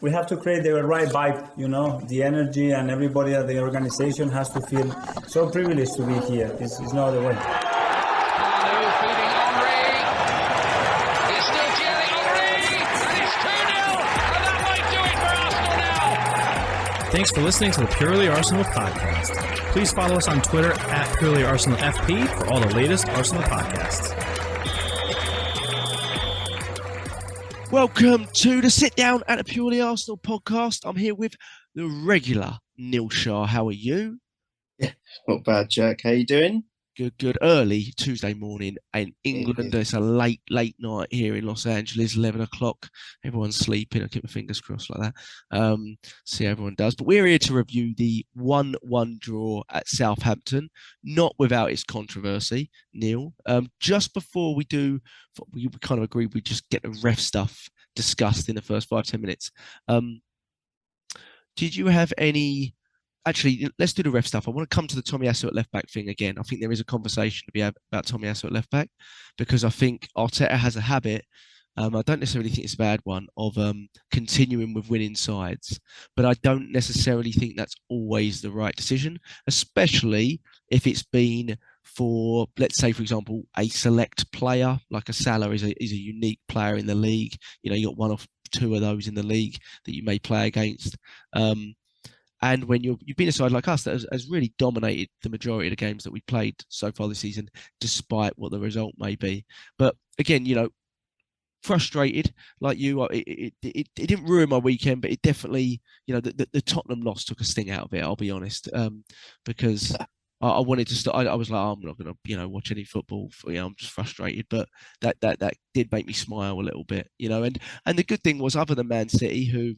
We have to create the right vibe, the energy, and everybody at the organization has to feel so privileged to be here. It's no other way. Thanks for listening to the Purely Arsenal podcast. Please follow us on Twitter at Purely Arsenal FP for all the latest Arsenal podcasts. Welcome to the Sit Down at the Purely Arsenal podcast. I'm here with the regular Neil Shah. How are you? Yeah, not bad, Jack. How you doing? Good. Early Tuesday morning in England. It's a late night here in Los Angeles, 11 o'clock. Everyone's sleeping. I keep my fingers crossed like that. See how everyone does. But we're here to review the 1-1 draw at Southampton, not without its controversy, Neil. Just before we do, we kind of agreed we just get the ref stuff discussed in the first 5-10 minutes. Did you have any... Actually, let's do the ref stuff. I want to come to the Tomiyasu at left-back thing again. I think there is a conversation to be had about Tomiyasu at left-back because I think Arteta has a habit, I don't necessarily think it's a bad one, of continuing with winning sides. But I don't necessarily think that's always the right decision, especially if it's been for, let's say, for example, a select player, like a Salah is a unique player in the league. You got one or two of those in the league that you may play against. And when you've been a side like us that has really dominated the majority of the games that we played so far this season, despite what the result may be. But again, frustrated like you. It didn't ruin my weekend, but it definitely, the Tottenham loss took a sting out of it. I'll be honest, because I wanted to start. I was like, I'm not going to, watch any football. I'm just frustrated. But that did make me smile a little bit, And the good thing was, other than Man City, who,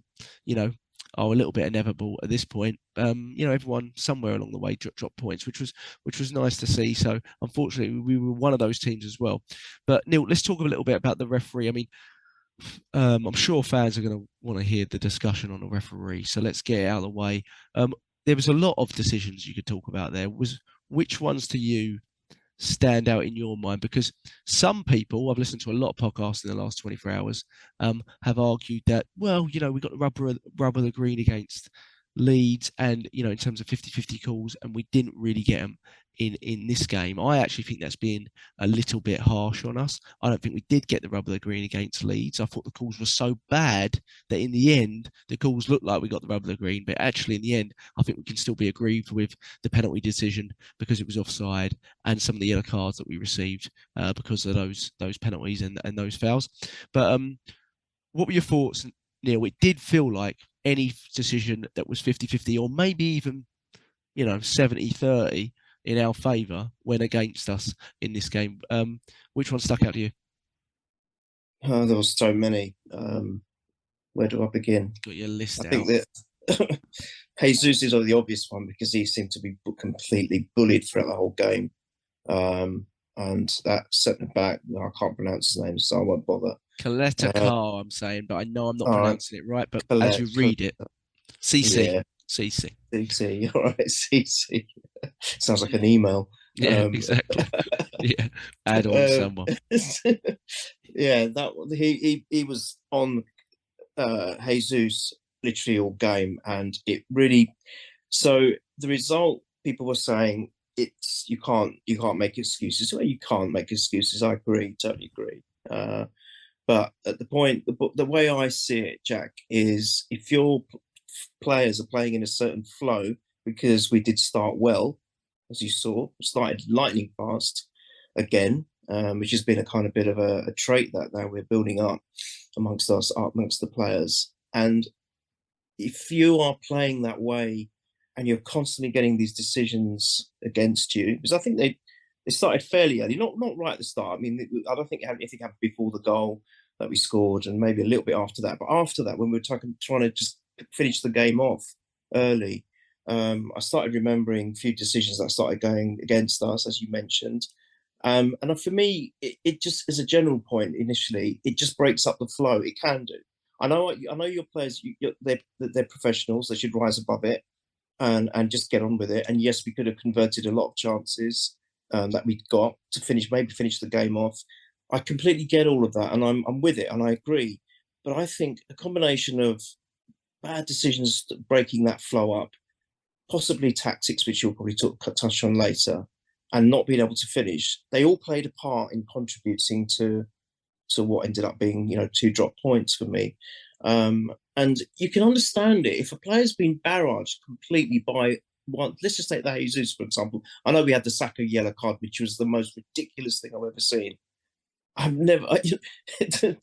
are a little bit inevitable at this point. Everyone somewhere along the way dropped points, which was nice to see. So unfortunately, we were one of those teams as well. But Neil, let's talk a little bit about the referee. I mean, I'm sure fans are going to want to hear the discussion on the referee. So let's get it out of the way. There was a lot of decisions you could talk about there. Which ones to you stand out in your mind? Because some people, I've listened to a lot of podcasts in the last 24 hours, have argued that, we got the rub of the green against Leeds and, in terms of 50-50 calls, and we didn't really get them in this game. I actually think that's being a little bit harsh on us. I don't think we did get the rub of the green against Leeds. I thought the calls were so bad that in the end, the calls looked like we got the rub of the green, but actually in the end, I think we can still be aggrieved with the penalty decision because it was offside and some of the yellow cards that we received because of those penalties and those fouls. But what were your thoughts, Neil? It did feel like any decision that was 50-50 or maybe even, 70-30 in our favour went against us in this game. Which one stuck out to you? Oh, there was so many. Where do I begin? Got your list out. I think that Jesus is the obvious one because he seemed to be completely bullied throughout the whole game. And that centre back, I can't pronounce his name, so I won't bother. Coletta Carr, I'm saying, but I know I'm not pronouncing it right. But as you read it, CC. Yeah. CC. All right, CC. Sounds like an email. Yeah, exactly. Yeah, add on someone. Yeah, that he was on Jesus literally all game, and it really. So the result, people were saying it's you can't make excuses. Well, you can't make excuses. I agree, totally agree. But at the point, the way I see it, Jack, is if your players are playing in a certain flow, because we did start well, as you saw, started lightning fast again, which has been a kind of bit of a trait that now we're building up amongst us, amongst the players. And if you are playing that way and you're constantly getting these decisions against you, because I think they started fairly early, not right at the start. I mean, I don't think anything happened before the goal that we scored, and maybe a little bit after that. But after that, when we were trying to just finish the game off early, I started remembering a few decisions that started going against us, as you mentioned. And for me, it just, as a general point, initially, it just breaks up the flow. It can do. I know your players, they're professionals. They should rise above it and just get on with it. And yes, we could have converted a lot of chances that we got to finish the game off. I completely get all of that, and I'm with it, and I agree. But I think a combination of bad decisions breaking that flow up, possibly tactics, which you'll probably touch on later, and not being able to finish. They all played a part in contributing to what ended up being, 2 drop points for me. And you can understand it if a player's been barraged completely by one. Let's just take the Jesus, for example. I know we had the Saka yellow card, which was the most ridiculous thing I've ever seen. I've never that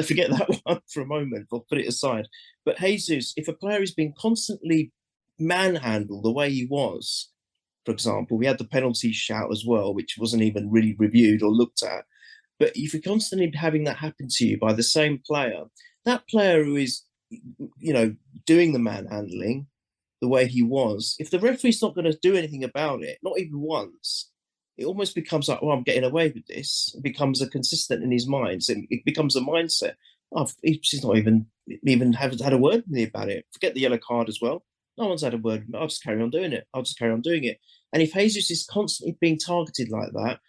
forget that one for a moment. I'll put it aside. But Jesus, if a player is being constantly manhandled the way he was, for example, we had the penalty shout as well, which wasn't even really reviewed or looked at. But if you're constantly having that happen to you by the same player, that player who is, doing the manhandling the way he was, if the referee's not going to do anything about it, not even once, it almost becomes like, I'm getting away with this. It becomes a consistent in his mind. So it becomes a mindset. He's not even had a word with me about it. Forget the yellow card as well. No one's had a word. I'll just carry on doing it. And if Jesus is constantly being targeted like that,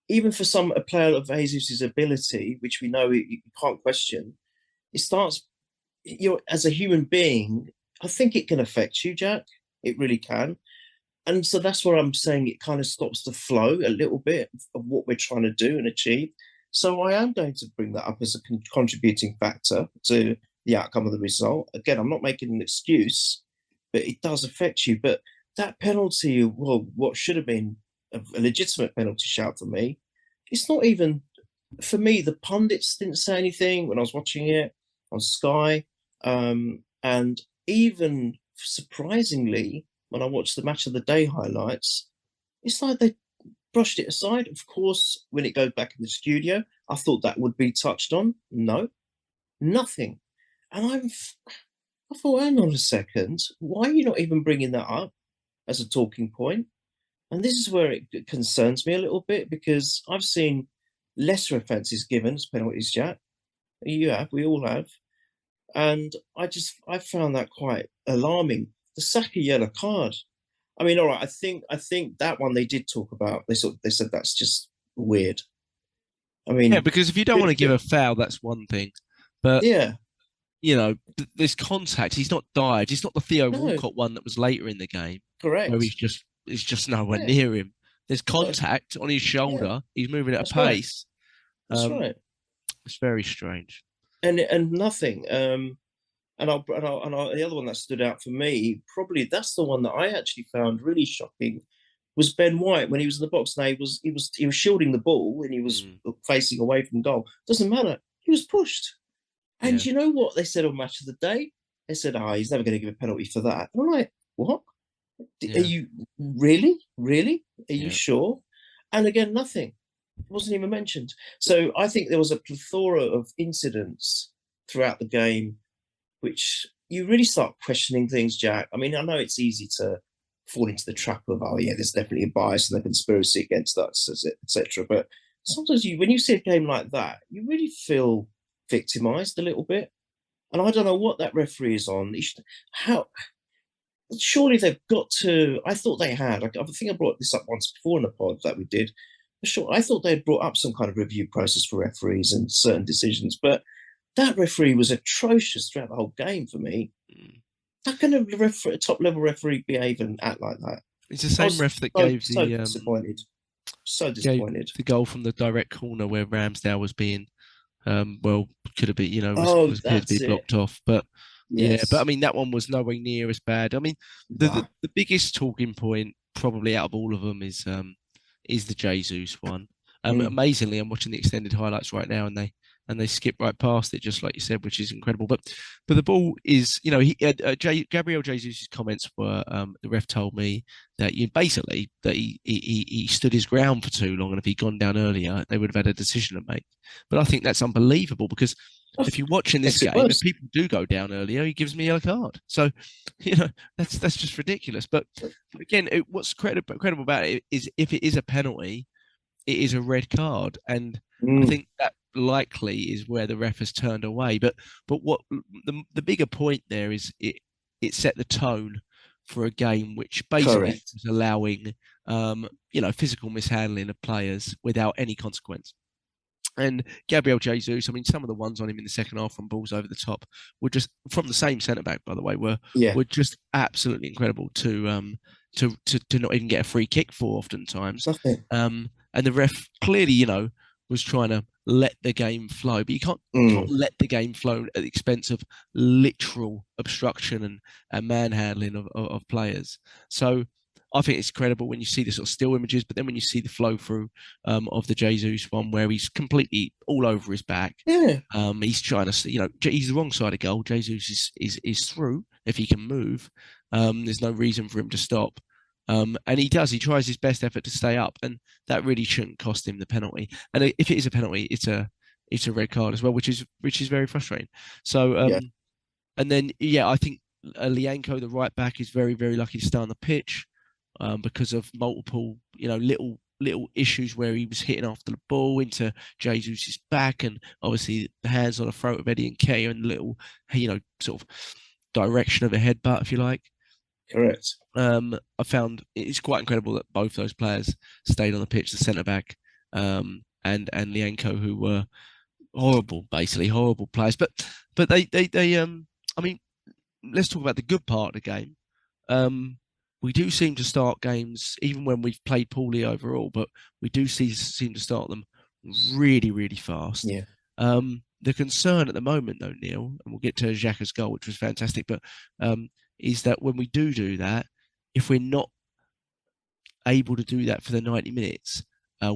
even for a player of Jesus' ability, which we know you can't question, it starts, as a human being, I think it can affect you, Jack. It really can. And so that's where I'm saying it kind of stops the flow a little bit of what we're trying to do and achieve. So I am going to bring that up as a contributing factor to the outcome of the result. Again, I'm not making an excuse, but it does affect you. But that penalty, well, what should have been a legitimate penalty shout for me, it's not even, for me, the pundits didn't say anything when I was watching it on Sky. And even surprisingly, when I watched the match of the day highlights, it's like they brushed it aside. Of course, when it goes back in the studio, I thought that would be touched on. No, nothing. And I thought, hang on a second, why are you not even bringing that up as a talking point? And this is where it concerns me a little bit, because I've seen lesser offences given as penalties, Jack. You have, we all have. And I found that quite alarming. The Saka yellow card. I mean, all right, I think that one they did talk about. They said that's just weird. I mean, Yeah, because if you don't want to give a foul, that's one thing. But yeah, there's contact. He's not dived. He's not the Theo no, Walcott one that was later in the game, where correct. he's just nowhere Yeah. near him. There's contact on his shoulder. Yeah. He's moving at That's a pace. That's right. It's very strange. And nothing. And the other one that stood out for me, probably that's the one that I actually found really shocking, was Ben White when he was in the box. Now he was shielding the ball and he was facing away from goal. Doesn't matter. He was pushed. And you know what they said on Match of the Day? They said, he's never going to give a penalty for that. And I'm like, what? Yeah. Are you really? Are you sure? And again, nothing. It wasn't even mentioned. So I think there was a plethora of incidents throughout the game, which you really start questioning things, Jack. I mean, I know it's easy to fall into the trap of, there's definitely a bias and a conspiracy against us, etc. But sometimes when you see a game like that, you really feel victimized a little bit. And I don't know what that referee is on. Surely they've got to. I thought they had. I think I brought this up once before in a pod that we did. Sure, I thought they'd brought up some kind of review process for referees and certain decisions, but that referee was atrocious throughout the whole game for me. How can a top-level referee behave and act like that? It's the same ref that gave disappointed. So disappointed. The goal from the direct corner where Ramsdale was being, could have been, was appeared to be blocked off. But but I mean, that one was nowhere near as bad. I mean, the biggest talking point probably out of all of them is the Jesus one. Amazingly, I'm watching the extended highlights right now, and they skip right past it, just like you said, which is incredible. But the ball is, Gabriel Jesus' comments were, the ref told me that he stood his ground for too long, and if he'd gone down earlier, they would have had a decision to make. But I think that's unbelievable, because if you're watching this game, if people do go down earlier, he gives me a yellow card. So, that's just ridiculous. But again, what's credible about it is, if it is a penalty, it is a red card, and I think that likely is where the ref has turned away. But what the bigger point there is, it set the tone for a game which basically is allowing physical mishandling of players without any consequence. And Gabriel Jesus, I mean, some of the ones on him in the second half from balls over the top were just from the same centre back, by the way, Yeah, were just absolutely incredible to not even get a free kick for oftentimes. nothing. And the ref clearly, was trying to let the game flow, but you can't let the game flow at the expense of literal obstruction and manhandling of players. So I think it's credible when you see the sort of still images, but then when you see the flow through of the Jesus one where he's completely all over his back. Yeah, He's trying to, he's the wrong side of goal. Jesus is through if he can move. There's no reason for him to stop. And he does. He tries his best effort to stay up, and that really shouldn't cost him the penalty. And if it is a penalty, it's a red card as well, which is very frustrating. So, yeah. and then I think Lianco, the right back, is very very lucky to stay on the pitch because of multiple little issues where he was hitting after the ball into Jesus' back, and obviously the hands on the throat of Eddie and Kay, and little sort of direction of a headbutt, if you like. Correct. I found it's quite incredible that both those players stayed on the pitch, the centre back and Lianco, who were basically horrible players. But they I mean, let's talk about the good part of the game. We do seem to start games, even when we've played poorly overall, but we do seem to start them really, really fast. Yeah. The concern at the moment, though, Neil, and we'll get to Xhaka's goal, which was fantastic, but is that when we do that, if we're not able to do that for the 90 minutes,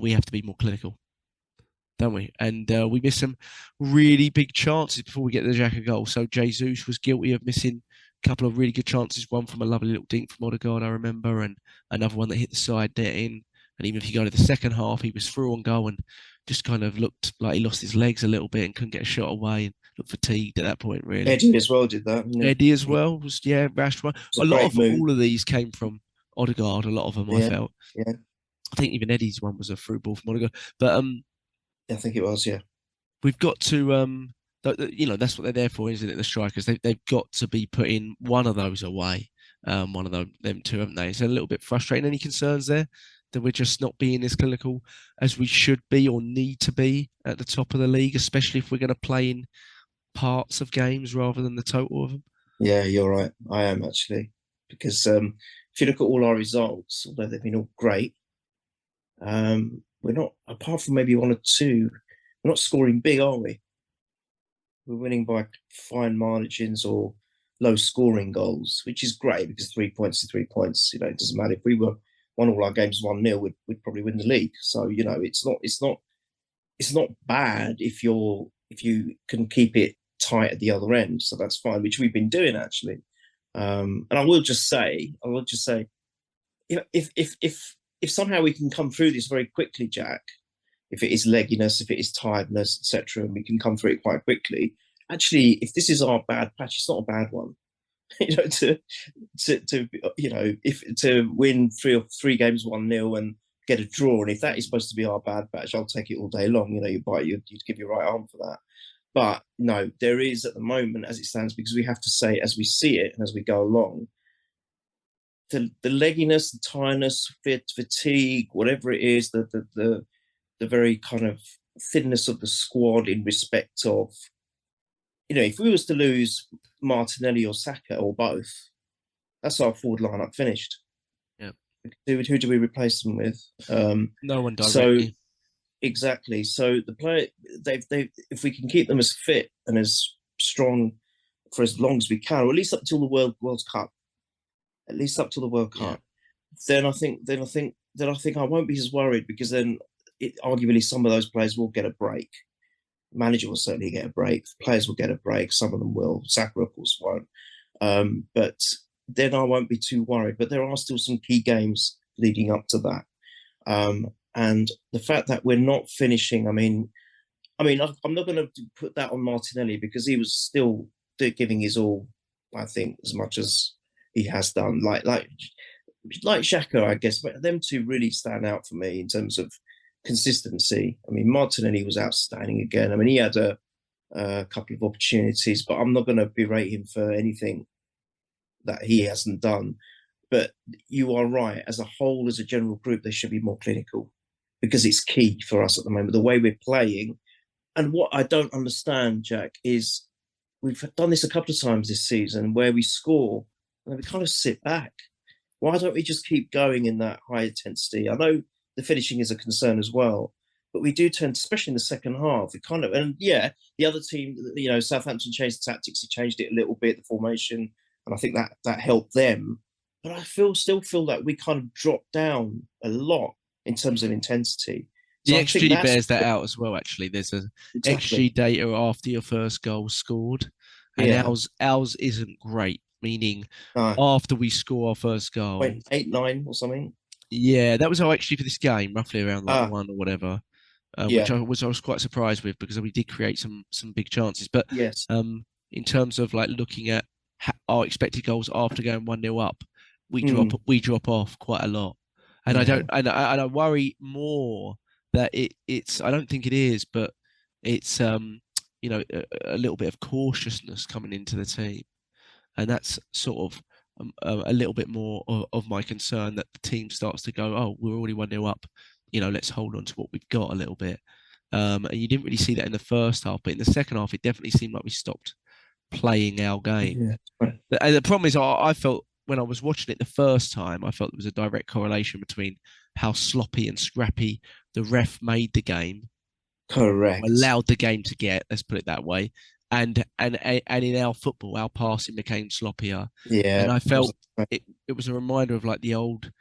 we have to be more clinical, don't we? And we missed some really big chances before we get the Xhaka goal. So Jesus was guilty of missing a couple of really good chances, one from a lovely little dink from Odegaard, I remember, and another one that hit the side net in. And even if you go to the second half, he was through on goal and just kind of looked like he lost his legs a little bit and couldn't get a shot away and looked fatigued at that point, really. Eddie as well did that. Eddie as well was, rash one. A lot of move. all of these came from Odegaard, a lot of them, I felt. Yeah. I think even Eddie's one was a through ball from Odegaard. But I think it was, yeah. we've got to, that's what they're there for, isn't it? The strikers, they've got to be putting one of those away. One of them two, haven't they? It's a little bit frustrating. Any concerns there that we're just not being as clinical as we should be or need to be at the top of the league, especially if we're going to play in parts of games rather than the total of them? Yeah, you're right. I am actually, because if you look at all our results, although they've been all great, we're not, apart from maybe one or two, we're not scoring big, are we? We're winning by fine margins or low scoring goals, which is great because 3 points is 3 points. It doesn't matter if we won all our games 1-0, we'd probably win the league. So it's not bad if you can keep it tight at the other end. So that's fine, which we've been doing actually. And I will just say, if somehow we can come through this very quickly, Jack, if it is legginess, if it is tiredness, etc., and we can come through it quite quickly. Actually, if this is our bad patch, it's not a bad one. To win three games 1-0 and get a draw, and if that is supposed to be our bad patch, I'll take it all day long. You'd give your right arm for that. But no, there is at the moment, as it stands, because we have to say as we see it and as we go along, the legginess, the tiredness, fatigue, whatever it is, the very kind of thinness of the squad in respect of, if we was to lose Martinelli or Saka or both, that's our forward lineup finished. Yeah. Who do we replace them with? No one directly. So exactly. So the player, they've if we can keep them as fit and as strong for as long as we can, or at least up till the World Cup, then I think I won't be as worried, because then arguably some of those players will get a break. Manager will certainly get a break. Players will get a break. Some of them will. Saka, of course, won't. But then I won't be too worried. But there are still some key games leading up to that. And the fact that we're not finishing, I mean, I'm not going to put that on Martinelli, because he was still giving his all, I think, as much as he has done. Like Xhaka, I guess. But them two really stand out for me in terms of consistency. I mean, Martinelli was outstanding again. I mean, he had a couple of opportunities, but I'm not going to berate him for anything that he hasn't done. But you are right. As a whole, as a general group, they should be more clinical, because it's key for us at the moment. The way we're playing, And what I don't understand, Jack, is we've done this a couple of times this season where we score and then we kind of sit back. Why don't we just keep going in that high intensity? I know the finishing is a concern as well, but we do tend, especially in the second half, we kind of, and yeah, the other team, Southampton changed the tactics, he changed it a little bit, the formation, and I think that helped them. But I still feel that we kind of dropped down a lot in terms of intensity. The So I think XG that's bears that out as well. Actually, there's a exactly XG data after your first goal scored, and yeah. ours isn't great. Meaning, No, after we score our first goal, 8-9 or something. yeah, that was our XG for this game, roughly around like Ah, one or whatever, which yeah, I was quite surprised with because we did create some big chances. But yes, in terms of like looking at our expected goals after going 1-0 up, mm, we drop off quite a lot, and I yeah, don't and I worry more that it's I don't think it is, but it's a little bit of cautiousness coming into the team, and that's sort of a little bit more of my concern that the team starts to go, oh, we're already 1-0 up, let's hold on to what we've got a little bit. And you didn't really see that in the first half, but in the second half, it definitely seemed like we stopped playing our game. yeah. Right. And the problem is, I felt when I was watching it the first time, I felt there was a direct correlation between how sloppy and scrappy the ref made the game, or Correct. allowed the game to get. Let's put it that way. And in our football, our passing became sloppier, and Yeah, I felt wasn't right. it was a reminder of like the old,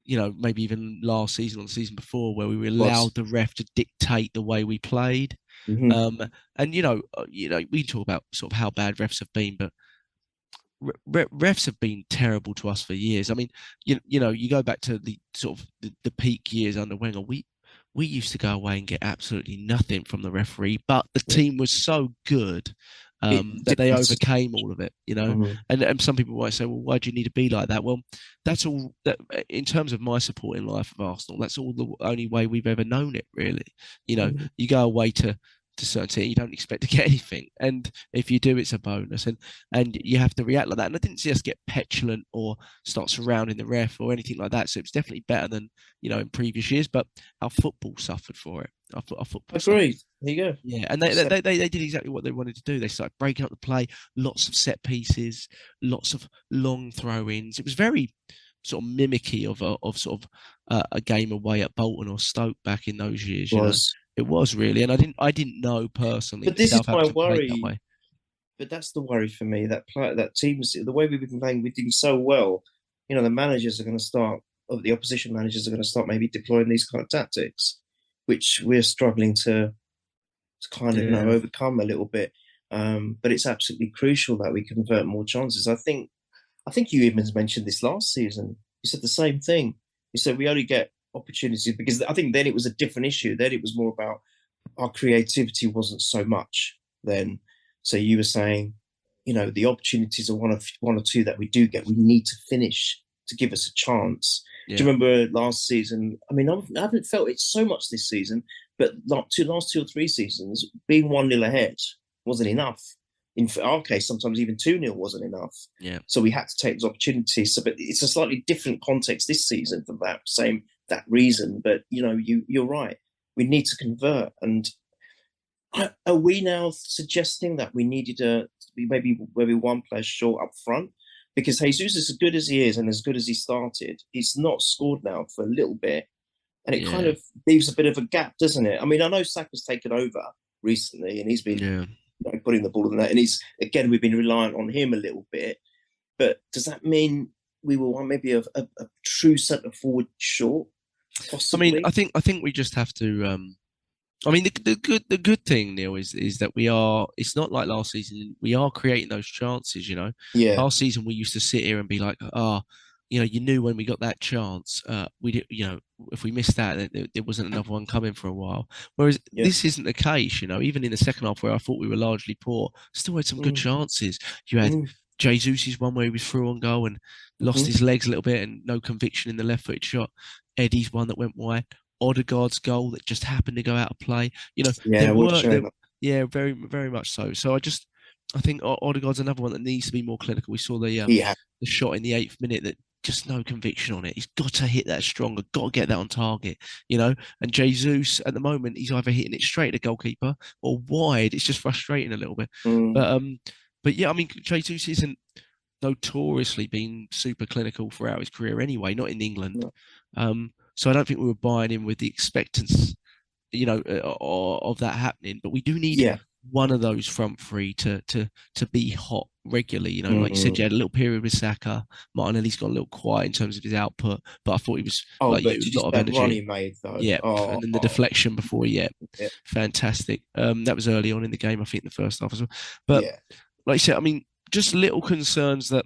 maybe even last season or the season before, where we Was. allowed the ref to dictate the way we played. Mhm. And we talk about sort of how bad refs have been, but refs have been terrible to us for years. I mean, you go back to the sort of the peak years under Wenger. We used to go away and get absolutely nothing from the referee, but the Yeah. team was so good It that did they matter. overcame all of it. Mhm. And some people might say, well, why do you need to be like that? Well, that's all that in terms of my supporting life of Arsenal, that's all the only way we've ever known it, really. Mhm. You go away to certain team, you don't expect to get anything, and if you do, it's a bonus, and you have to react like that. And I didn't see us get petulant or start surrounding the ref or anything like that. So it's definitely better than in previous years. But our football suffered for it. Our football suffered. Agreed. There you go. Yeah, and they, So, they they they did exactly what they wanted to do. They started breaking up the play, lots of set pieces, lots of long throw-ins. It was very sort of mimicky of sort of a game away at Bolton or Stoke back in those years. was. It was really, and I didn't know personally But that this is my Southampton played that worry. way. But that's the worry for me. That teams, the way we've been playing, we're doing so well. The managers are going to start, or the opposition managers are going to start maybe deploying these kind of tactics, which we're struggling to kind of Yeah, overcome a little bit. But it's absolutely crucial that we convert more chances. I think you even mentioned this last season. You said the same thing. You said we only get opportunities because I think then it was a different issue. Then it was more about our creativity wasn't so much then. So you were saying, the opportunities are one or two that we do get. We need to finish to give us a chance. Do yeah, you remember last season? I mean, I haven't felt it so much this season, but last 2 or 3 seasons, being 1-0 ahead wasn't enough. In our case, sometimes even 2-0 wasn't enough. yeah. So we had to take those opportunities. So, but it's a slightly different context this season for that reason. But you're right. We need to convert. And are we now suggesting that we needed to be maybe one player short up front? Because Jesus, as good as he is and as good as he started, he's not scored now for a little bit. And it kind Yeah, of leaves a bit of a gap, doesn't it? I mean, I know Saka's taken over recently and he's been yeah. putting the ball in the net. And we've been reliant on him a little bit. But does that mean we will want maybe a true centre forward short, I mean, possibly? I think we just have to. I mean, the good thing, Neil, is that we are. It's not like last season. We are creating those chances. Yeah, Last season we used to sit here and be like, you knew when we got that chance, we did. If we missed that, there wasn't another one coming for a while. Whereas yeah. this isn't the case. Even in the second half where I thought we were largely poor, still had some good Mm, chances. You had mm, Jesus' one where he was through on goal and lost mhm. his legs a little bit and no conviction in the left-footed shot. Eddie's one that went wide. Odegaard's goal that just happened to go out of play. Yeah, There what a were there, shame. yeah, very very much so. So I think Odegaard's another one that needs to be more clinical. We saw He had. the shot in the 8th minute that just no conviction on it. He's got to hit that stronger, got to get that on target, you know. And Jesus at the moment, he's either hitting it straight at the goalkeeper or wide. It's just frustrating a little bit. But yeah, I mean, Jesus isn't notoriously been super clinical throughout his career anyway, not in England. So I don't think we were buying in with the expectance, you know, of that happening. But we do need one of those front three to be hot regularly. You know, like you said, you had a little period with Saka. Martinelli's got a little quiet in terms of his output, but I thought he was like but you, did a lot of that energy. run he made though? Yeah, and then the deflection before, fantastic. That was early on in the game, I think, the first half as well. But like you said, I mean, just little concerns that,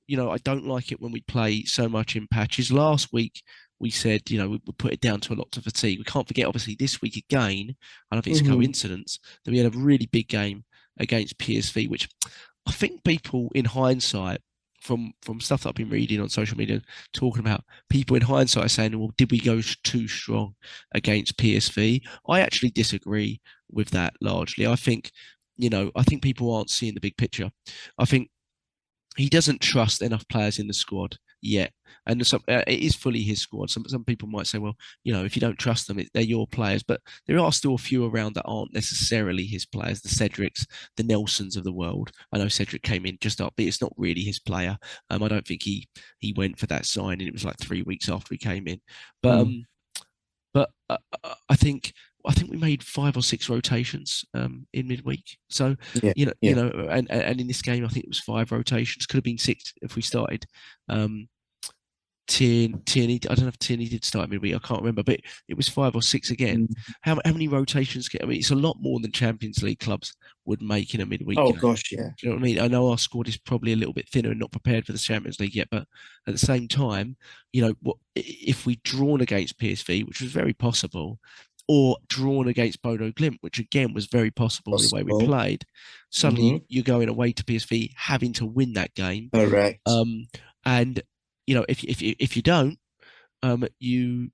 you know, I don't like it when we play so much in patches. Last week, we said, you know, we put it down to a lot of fatigue. We can't forget, obviously, this week again, I don't think it's a coincidence, that we had a really big game against PSV, which I think people in hindsight, from stuff that I've been reading on social media, talking about, people in hindsight are saying, well, did we go too strong against PSV? I actually disagree with that largely. I think, you know, I think people aren't seeing the big picture. I think he doesn't trust enough players in the squad yet. And it is fully his squad. Some people might say, well, you know, if you don't trust them, they're your players. But there are still a few around that aren't necessarily his players, the Cedrics, the Nelsons of the world. I know Cedric came in just up, but it's not really his player. I don't think he went for that signing. It was like 3 weeks after he came in. But I think we made 5 or 6 rotations in midweek. So you know, and in this game, I think it was 5 rotations. Could have been 6 if we started. Tierney, I don't know if Tierney did start midweek. I can't remember, but it was 5 or 6 again. How many rotations? I mean, it's a lot more than Champions League clubs would make in a midweek. Oh you know? gosh, yeah. Do you know what I mean? I know our squad is probably a little bit thinner and not prepared for the Champions League yet, but at the same time, you know, what if we drawn against PSV, which was very possible, or drawn against Bodo Glimt, which again was very possible in the way we played. Suddenly you're going away to PSV, having to win that game. Correct. And you know, if you don't, you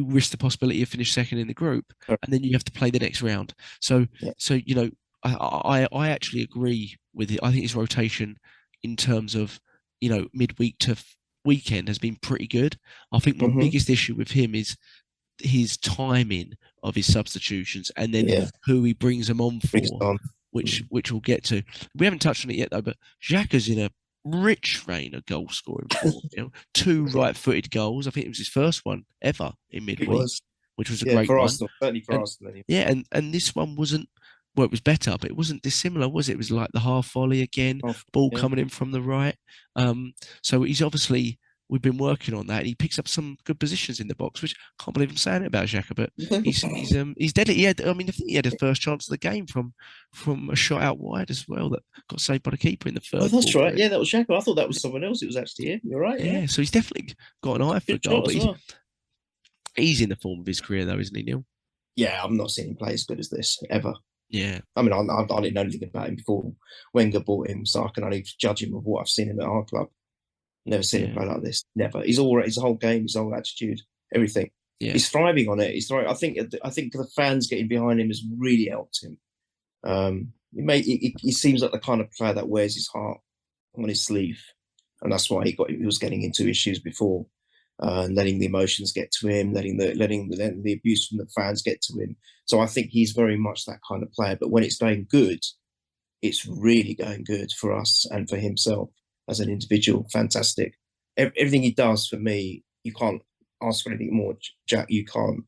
risk the possibility of finish second in the group, and then you have to play the next round. So you know, I actually agree with it. I think his rotation in terms of, you know, midweek to weekend has been pretty good. I think my biggest issue with him is his timing of his substitutions, and then who he brings them on for, which we'll get to. We haven't touched on it yet though, but Xhaka's in a rich vein of goal scoring form. You know, 2 right-footed goals. I think it was his first one ever in midweek, which was a great for one. Arsenal, certainly for Arsenal. Yeah, and this one wasn't. Well, it was better, but it wasn't dissimilar, was it? It was like the half volley again, ball coming in from the right. So he's obviously, we've been working on that. He picks up some good positions in the box, which I can't believe I'm saying it about Xhaka, but he's deadly. I think he had his first chance of the game from a shot out wide as well that got saved by the keeper in the third. Oh, that's right. Yeah, that was Xhaka. I thought that was someone else. It was actually him. You're right. Yeah, so he's definitely got an eye for a goal. But he's in the form of his career, though, isn't he, Neil? Yeah, I'm not seeing him play as good as this ever. Yeah, I mean, I didn't know anything about him before Wenger bought him, so I can only judge him of what I've seen him at our club. Never seen him play like this. Never. He's all right. His whole game, his whole attitude, everything. Yeah. He's thriving on it. He's thriving. I think the fans getting behind him has really helped him. He seems like the kind of player that wears his heart on his sleeve, and that's why he was getting into issues before, and letting the emotions get to him, letting the abuse from the fans get to him. So I think he's very much that kind of player. But when it's going good, it's really going good for us and for himself as an individual. Fantastic. Everything he does for me, you can't ask for anything more, Jack. You can't,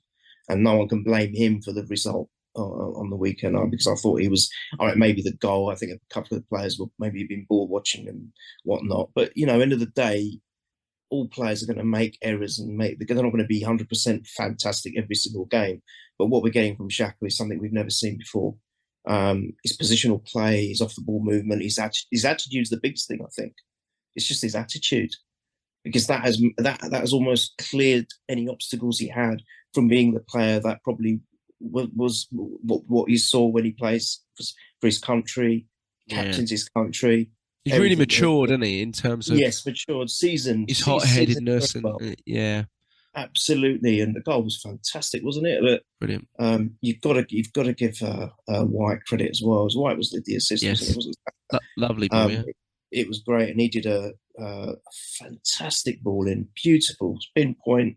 and no one can blame him for the result on the weekend, because I thought he was. All right, maybe the goal. I think a couple of the players were maybe been bored watching and whatnot. But you know, end of the day, all players are going to make errors and they're not going to be 100% fantastic every single game. But what we're getting from Xhaka is something we've never seen before. His positional play, his off the ball movement, his attitude is the biggest thing. I think it's just his attitude, because that has almost cleared any obstacles he had from being the player that probably was what you saw when he plays for his country, captains his country. He's really matured, isn't he, in terms of matured, seasoned. His hot-headedness and absolutely. And the goal was fantastic, wasn't it? But brilliant. You've got to give White credit as well. As White was the assist. Yes. Wasn't it? Lovely ball, yeah. it was great, and he did a fantastic ball in, beautiful spin point.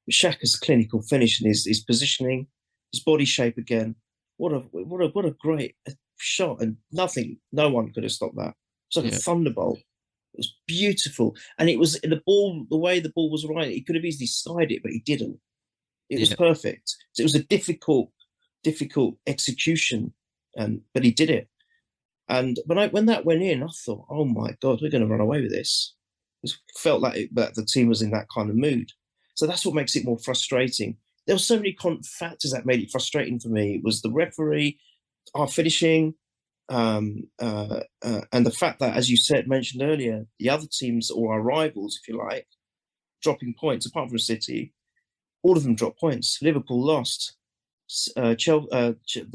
Xhaka's clinical finish and his positioning, his body shape again. What a great shot, and no one could have stopped that. It's like a thunderbolt. It was beautiful, and it was the ball. The way the ball was right, he could have easily skied it, but he didn't. It was perfect. So it was a difficult execution, but he did it. And when that went in, I thought, oh my God, we're going to run away with this. It felt like that the team was in that kind of mood. So that's what makes it more frustrating. There were so many factors that made it frustrating for me. It was the referee, our finishing, and the fact that, as you mentioned earlier, the other teams, or our rivals, if you like, dropping points, apart from City, all of them dropped points. Liverpool lost. The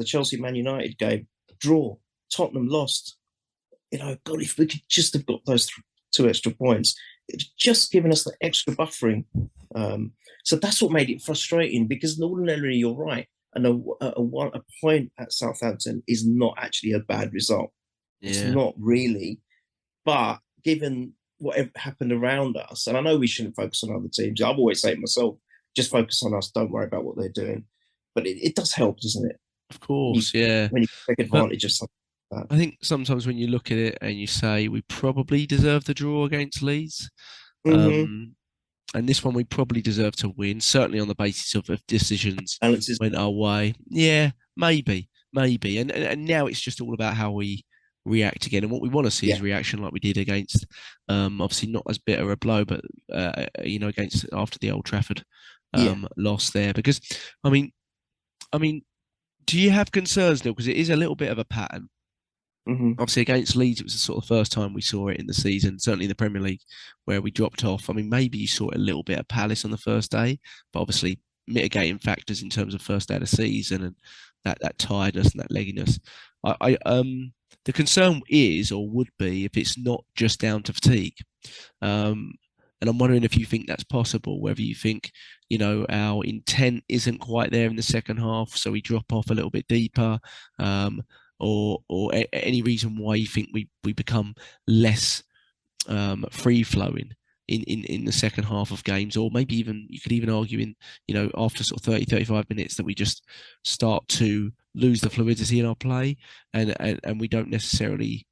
Chelsea-Man United game, draw. Tottenham lost. God, if we could just have got those 2 extra points, it's just given us the extra buffering. So that's what made it frustrating, because ordinarily, you're right, and a point at Southampton is not actually a bad result. It's not really. But given what happened around us, and I know we shouldn't focus on other teams. I've always said it myself, just focus on us, don't worry about what they're doing. But it does help, doesn't it? Of course, when you take advantage of something. I think sometimes when you look at it and you say we probably deserve the draw against Leeds, and this one we probably deserve to win, certainly on the basis of decisions went our way. Yeah, maybe. And now it's just all about how we react again. And what we want to see is reaction like we did against, obviously not as bitter a blow, but, against after the Old Trafford loss there. Because, I mean, do you have concerns, Neil? Because it is a little bit of a pattern. Obviously, against Leeds, it was the sort of first time we saw it in the season, certainly in the Premier League, where we dropped off. I mean, maybe you saw it a little bit at Palace on the first day, but obviously mitigating factors in terms of first day of the season and that tiredness and that legginess. The concern is, or would be, if it's not just down to fatigue. And I'm wondering if you think that's possible, whether you think, our intent isn't quite there in the second half, so we drop off a little bit deeper, or any reason why you think we become less free flowing in the second half of games, or maybe even you could even argue after sort of 30, 35 minutes that we just start to lose the fluidity in our play, and we don't necessarily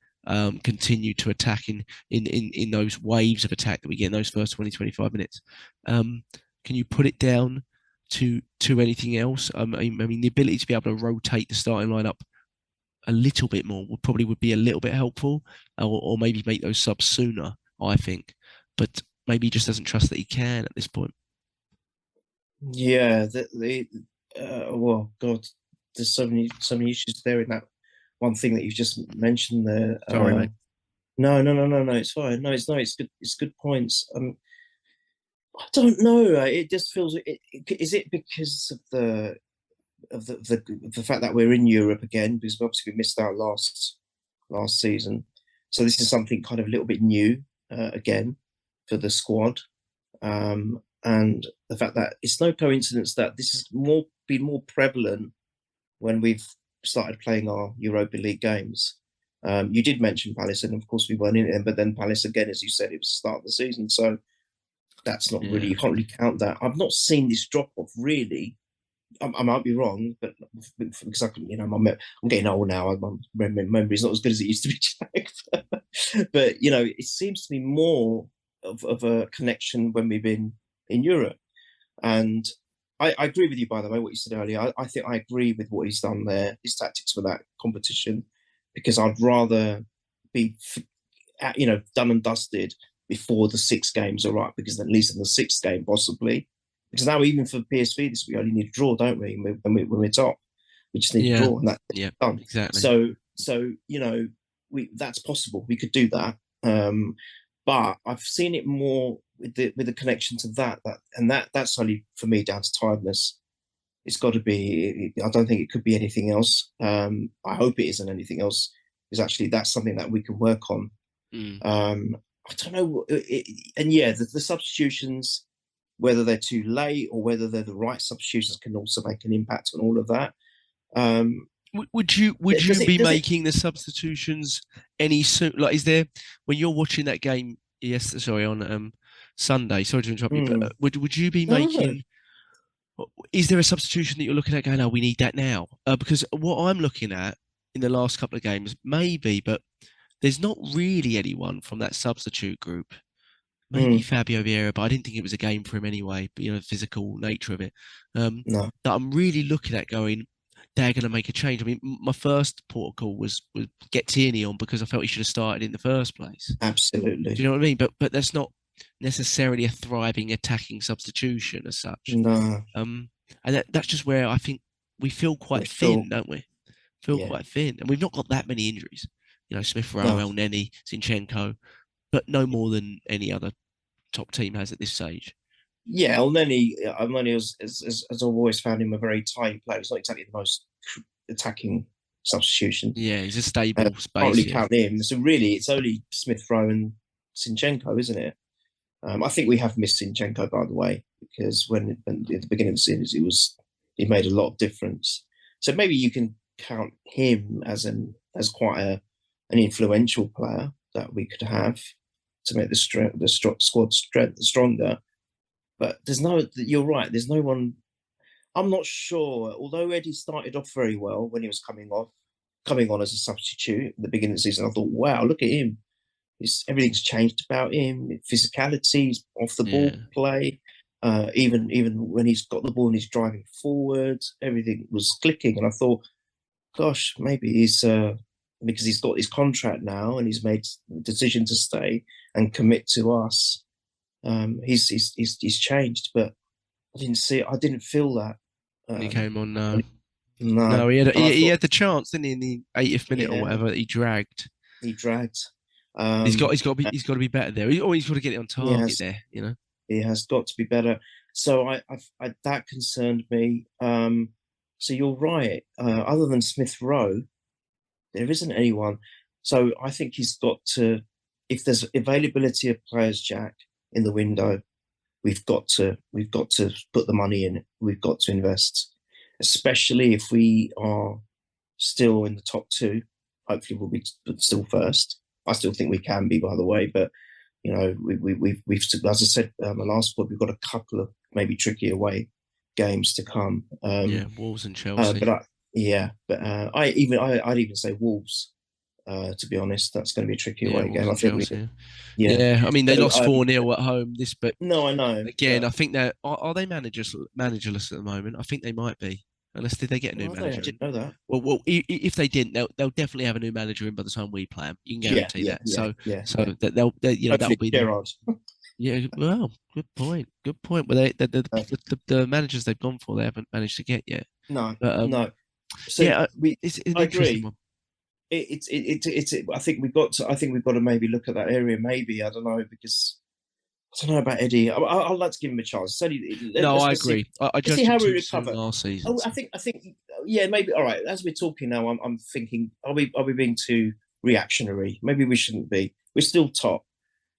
continue to attack in those waves of attack that we get in those first 20, 25 minutes. Can you put it down to anything else? I mean, the ability to be able to rotate the starting lineup a little bit more would be a little bit helpful, or maybe make those subs sooner, I think. But maybe he just doesn't trust that he can at this point. Yeah, well, God, there's so many issues there in that one thing that you've just mentioned there. Sorry, mate. No, it's fine. No, it's good. It's good points. I don't know. It just feels. Is it because of the fact that we're in Europe again, because obviously we missed out last season, so this is something kind of a little bit new again for the squad, and the fact that it's no coincidence that this has been more prevalent when we've started playing our Europa League games. You did mention Palace, and of course we weren't in it, but then Palace again, as you said, it was the start of the season, so that's not really, you can't really count that. I've not seen this drop off really. I might be wrong, but because I'm getting old now. My memory is not as good as it used to be, but it seems to be more of a connection when we've been in Europe. And I agree with you, by the way, what you said earlier. I think I agree with what he's done there, his tactics for that competition, because I'd rather be, done and dusted before the 6 games are right, because at least in the 6th game, possibly. Because now, even for PSV, we only need a draw, don't we? When we're top, we just need a draw, and that's done. Exactly. So that's possible. We could do that, but I've seen it more with the connection to that's only for me down to tiredness. It's got to be. I don't think it could be anything else. I hope it isn't anything else. Because actually, that's something that we can work on. I don't know, the substitutions, whether they're too late or whether they're the right substitutions, can also make an impact on all of that. Would you Does be it? making the substitutions any soon? Like, is there when you're watching that game? Yes, sorry, on Sunday. Sorry to interrupt you, but Mm, would you be no, making? Is there a substitution that you're looking at going, oh, we need that now? Because what I'm looking at in the last couple of games, maybe, but there's not really anyone from that substitute group. Maybe mm, Fabio Vieira, but I didn't think it was a game for him anyway. But the physical nature of it, no, that I'm really looking at going. They're going to make a change. I mean, my first protocol was get Tierney on because I felt he should have started in the first place. Do absolutely. you know what I mean? But that's not necessarily a thriving attacking substitution as such. No, Um, and that's just where I think we feel quite not sure. thin, don't we? Feel Yeah, quite thin, and we've not got that many injuries. Smith Rowe, no. El Neni, Zinchenko, but no more than any other top team has at this stage. Yeah, Elneny has I've always found him a very tight player. He's not exactly the most attacking substitution. Yeah, he's a stable Can't space. really Yeah, count him. So really, it's only Smith Rowe and Sinchenko, isn't it? I think we have missed Sinchenko, by the way, because when at the beginning of the series, he made a lot of difference. So maybe you can count him as quite an influential player that we could have to make the squad strength stronger. But you're right. There's no one. I'm not sure. Although Eddie started off very well when he was coming on as a substitute at the beginning of the season, I thought, wow, look at him. Everything's changed about him. Physicality, off the ball yeah. play. Even when he's got the ball and he's driving forward, everything was clicking. And I thought, gosh, maybe he's because he's got his contract now and he's made the decision to stay and commit to us. He's changed, but I didn't feel that. When he came on, no, No, he had and I he thought, had the chance, didn't he, in the 80th minute or yeah, whatever that he dragged. he dragged. He's got to be better there. He's got to get it on He target has there. he has got to be better. So I that concerned me. So you're right. Other than Smith Rowe, there isn't anyone. So I think he's got to. If there's availability of players, Jack, in the window, we've got to put the money in. We've got to invest, especially if we are still in the top two. Hopefully, we'll be still first. I still think we can be, by the way. But we've as I said, my last point, we've got a couple of maybe tricky away games to come. Yeah, Wolves and Chelsea. I'd even say Wolves. To be honest, that's going to be a tricky away Wolves game. I and think. Chelsea. Yeah. I mean they So, lost 4-0 at home. But no, I know. again, But, I think they're are they managerless at the moment? I think they might be. Unless did they get a new I manager? didn't know that. Well, if they didn't, they'll definitely have a new manager in by the time we play them. You can guarantee that. So that that'll be Gerrard. yeah. Well, good point. Good point. Well, the managers they've gone for, they haven't managed to get yet. No, But no. So it's an I interesting agree. one. I think we've got to maybe look at that area. Maybe I don't know because I don't know about Eddie. I'd like to give him a chance. I agree. I Let's see judged him how we too recover. soon last season. Oh, I think yeah, maybe. All right. As we're talking now, I'm thinking, are we being too reactionary? Maybe we shouldn't be. We're still top.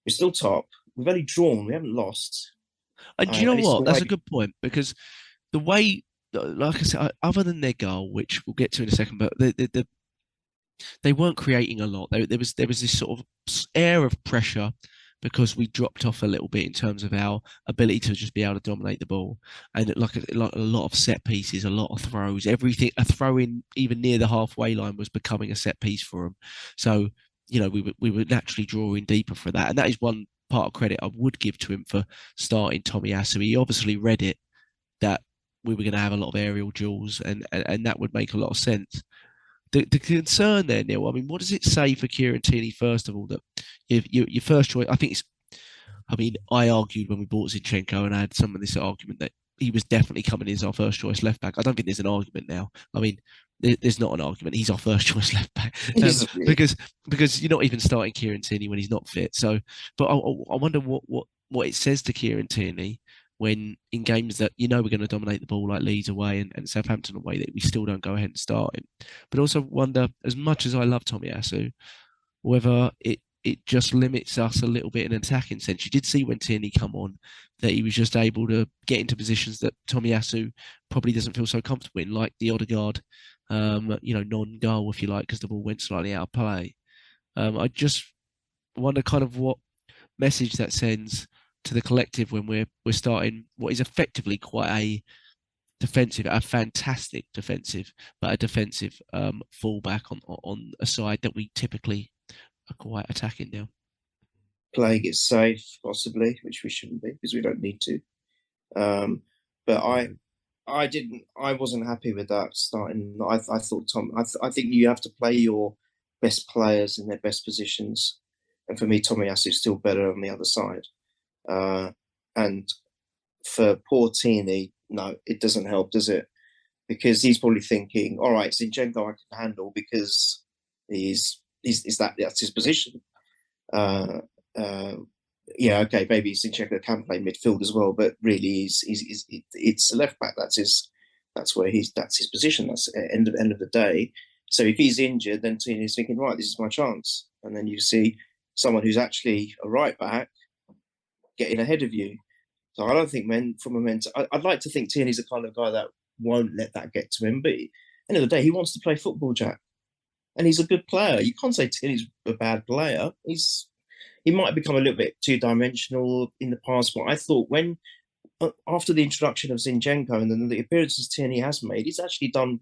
We've only drawn. We haven't lost. And do you know what? That's a good point because the way, like I said, other than their goal, which we'll get to in a second, but they weren't creating a lot. There was this sort of air of pressure because we dropped off a little bit in terms of our ability to just be able to dominate the ball, and like a lot of set pieces, a lot of throws, everything. A throw in even near the halfway line was becoming a set piece for them. So we were naturally drawing deeper for that, and that is one part of credit I would give to him for starting Tomiyasu. He obviously read it that we were going to have a lot of aerial duels, and that would make a lot of sense. The concern there, Neil, I mean, what does it say for Kieran Tierney, first of all, that your first choice, I argued when we bought Zinchenko and I had some of this argument that he was definitely coming in as our first choice left back. I don't think there's an argument now. I mean, there's not an argument. He's our first choice left back because you're not even starting Kieran Tierney when he's not fit. So, but I wonder what it says to Kieran Tierney when in games that we're going to dominate the ball like Leeds away and Southampton away, that we still don't go ahead and start him. But also wonder, as much as I love Tomiyasu, whether it just limits us a little bit in an attacking sense. You did see when Tierney come on that he was just able to get into positions that Tomiyasu probably doesn't feel so comfortable in, like the Odegaard non-goal, if you like, because the ball went slightly out of play. I just wonder kind of what message that sends to the collective when we're starting what is effectively quite a fantastic defensive, but a defensive fallback on a side that we typically are quite attacking now. Playing it safe, possibly, which we shouldn't be because we don't need to. But I wasn't happy with that starting. I thought I think you have to play your best players in their best positions, and for me, Tomiyasu is still better on the other side. And for poor Tierney, no, it doesn't help, does it? Because he's probably thinking, all right, Zinchenko I can handle because that's his position. Okay, maybe Zinchenko can play midfield as well, but really it's a left back. That's his position. That's end of the day. So if he's injured, then Tierney's thinking, right, this is my chance. And then you see someone who's actually a right back getting ahead of you. So I don't think I'd like to think Tierney's the kind of guy that won't let that get to him. But at the end of the day, he wants to play football, Jack. And he's a good player. You can't say Tierney's a bad player. He might have become a little bit two-dimensional in the past, but I thought after the introduction of Zinchenko and then the appearances Tierney has made, he's actually done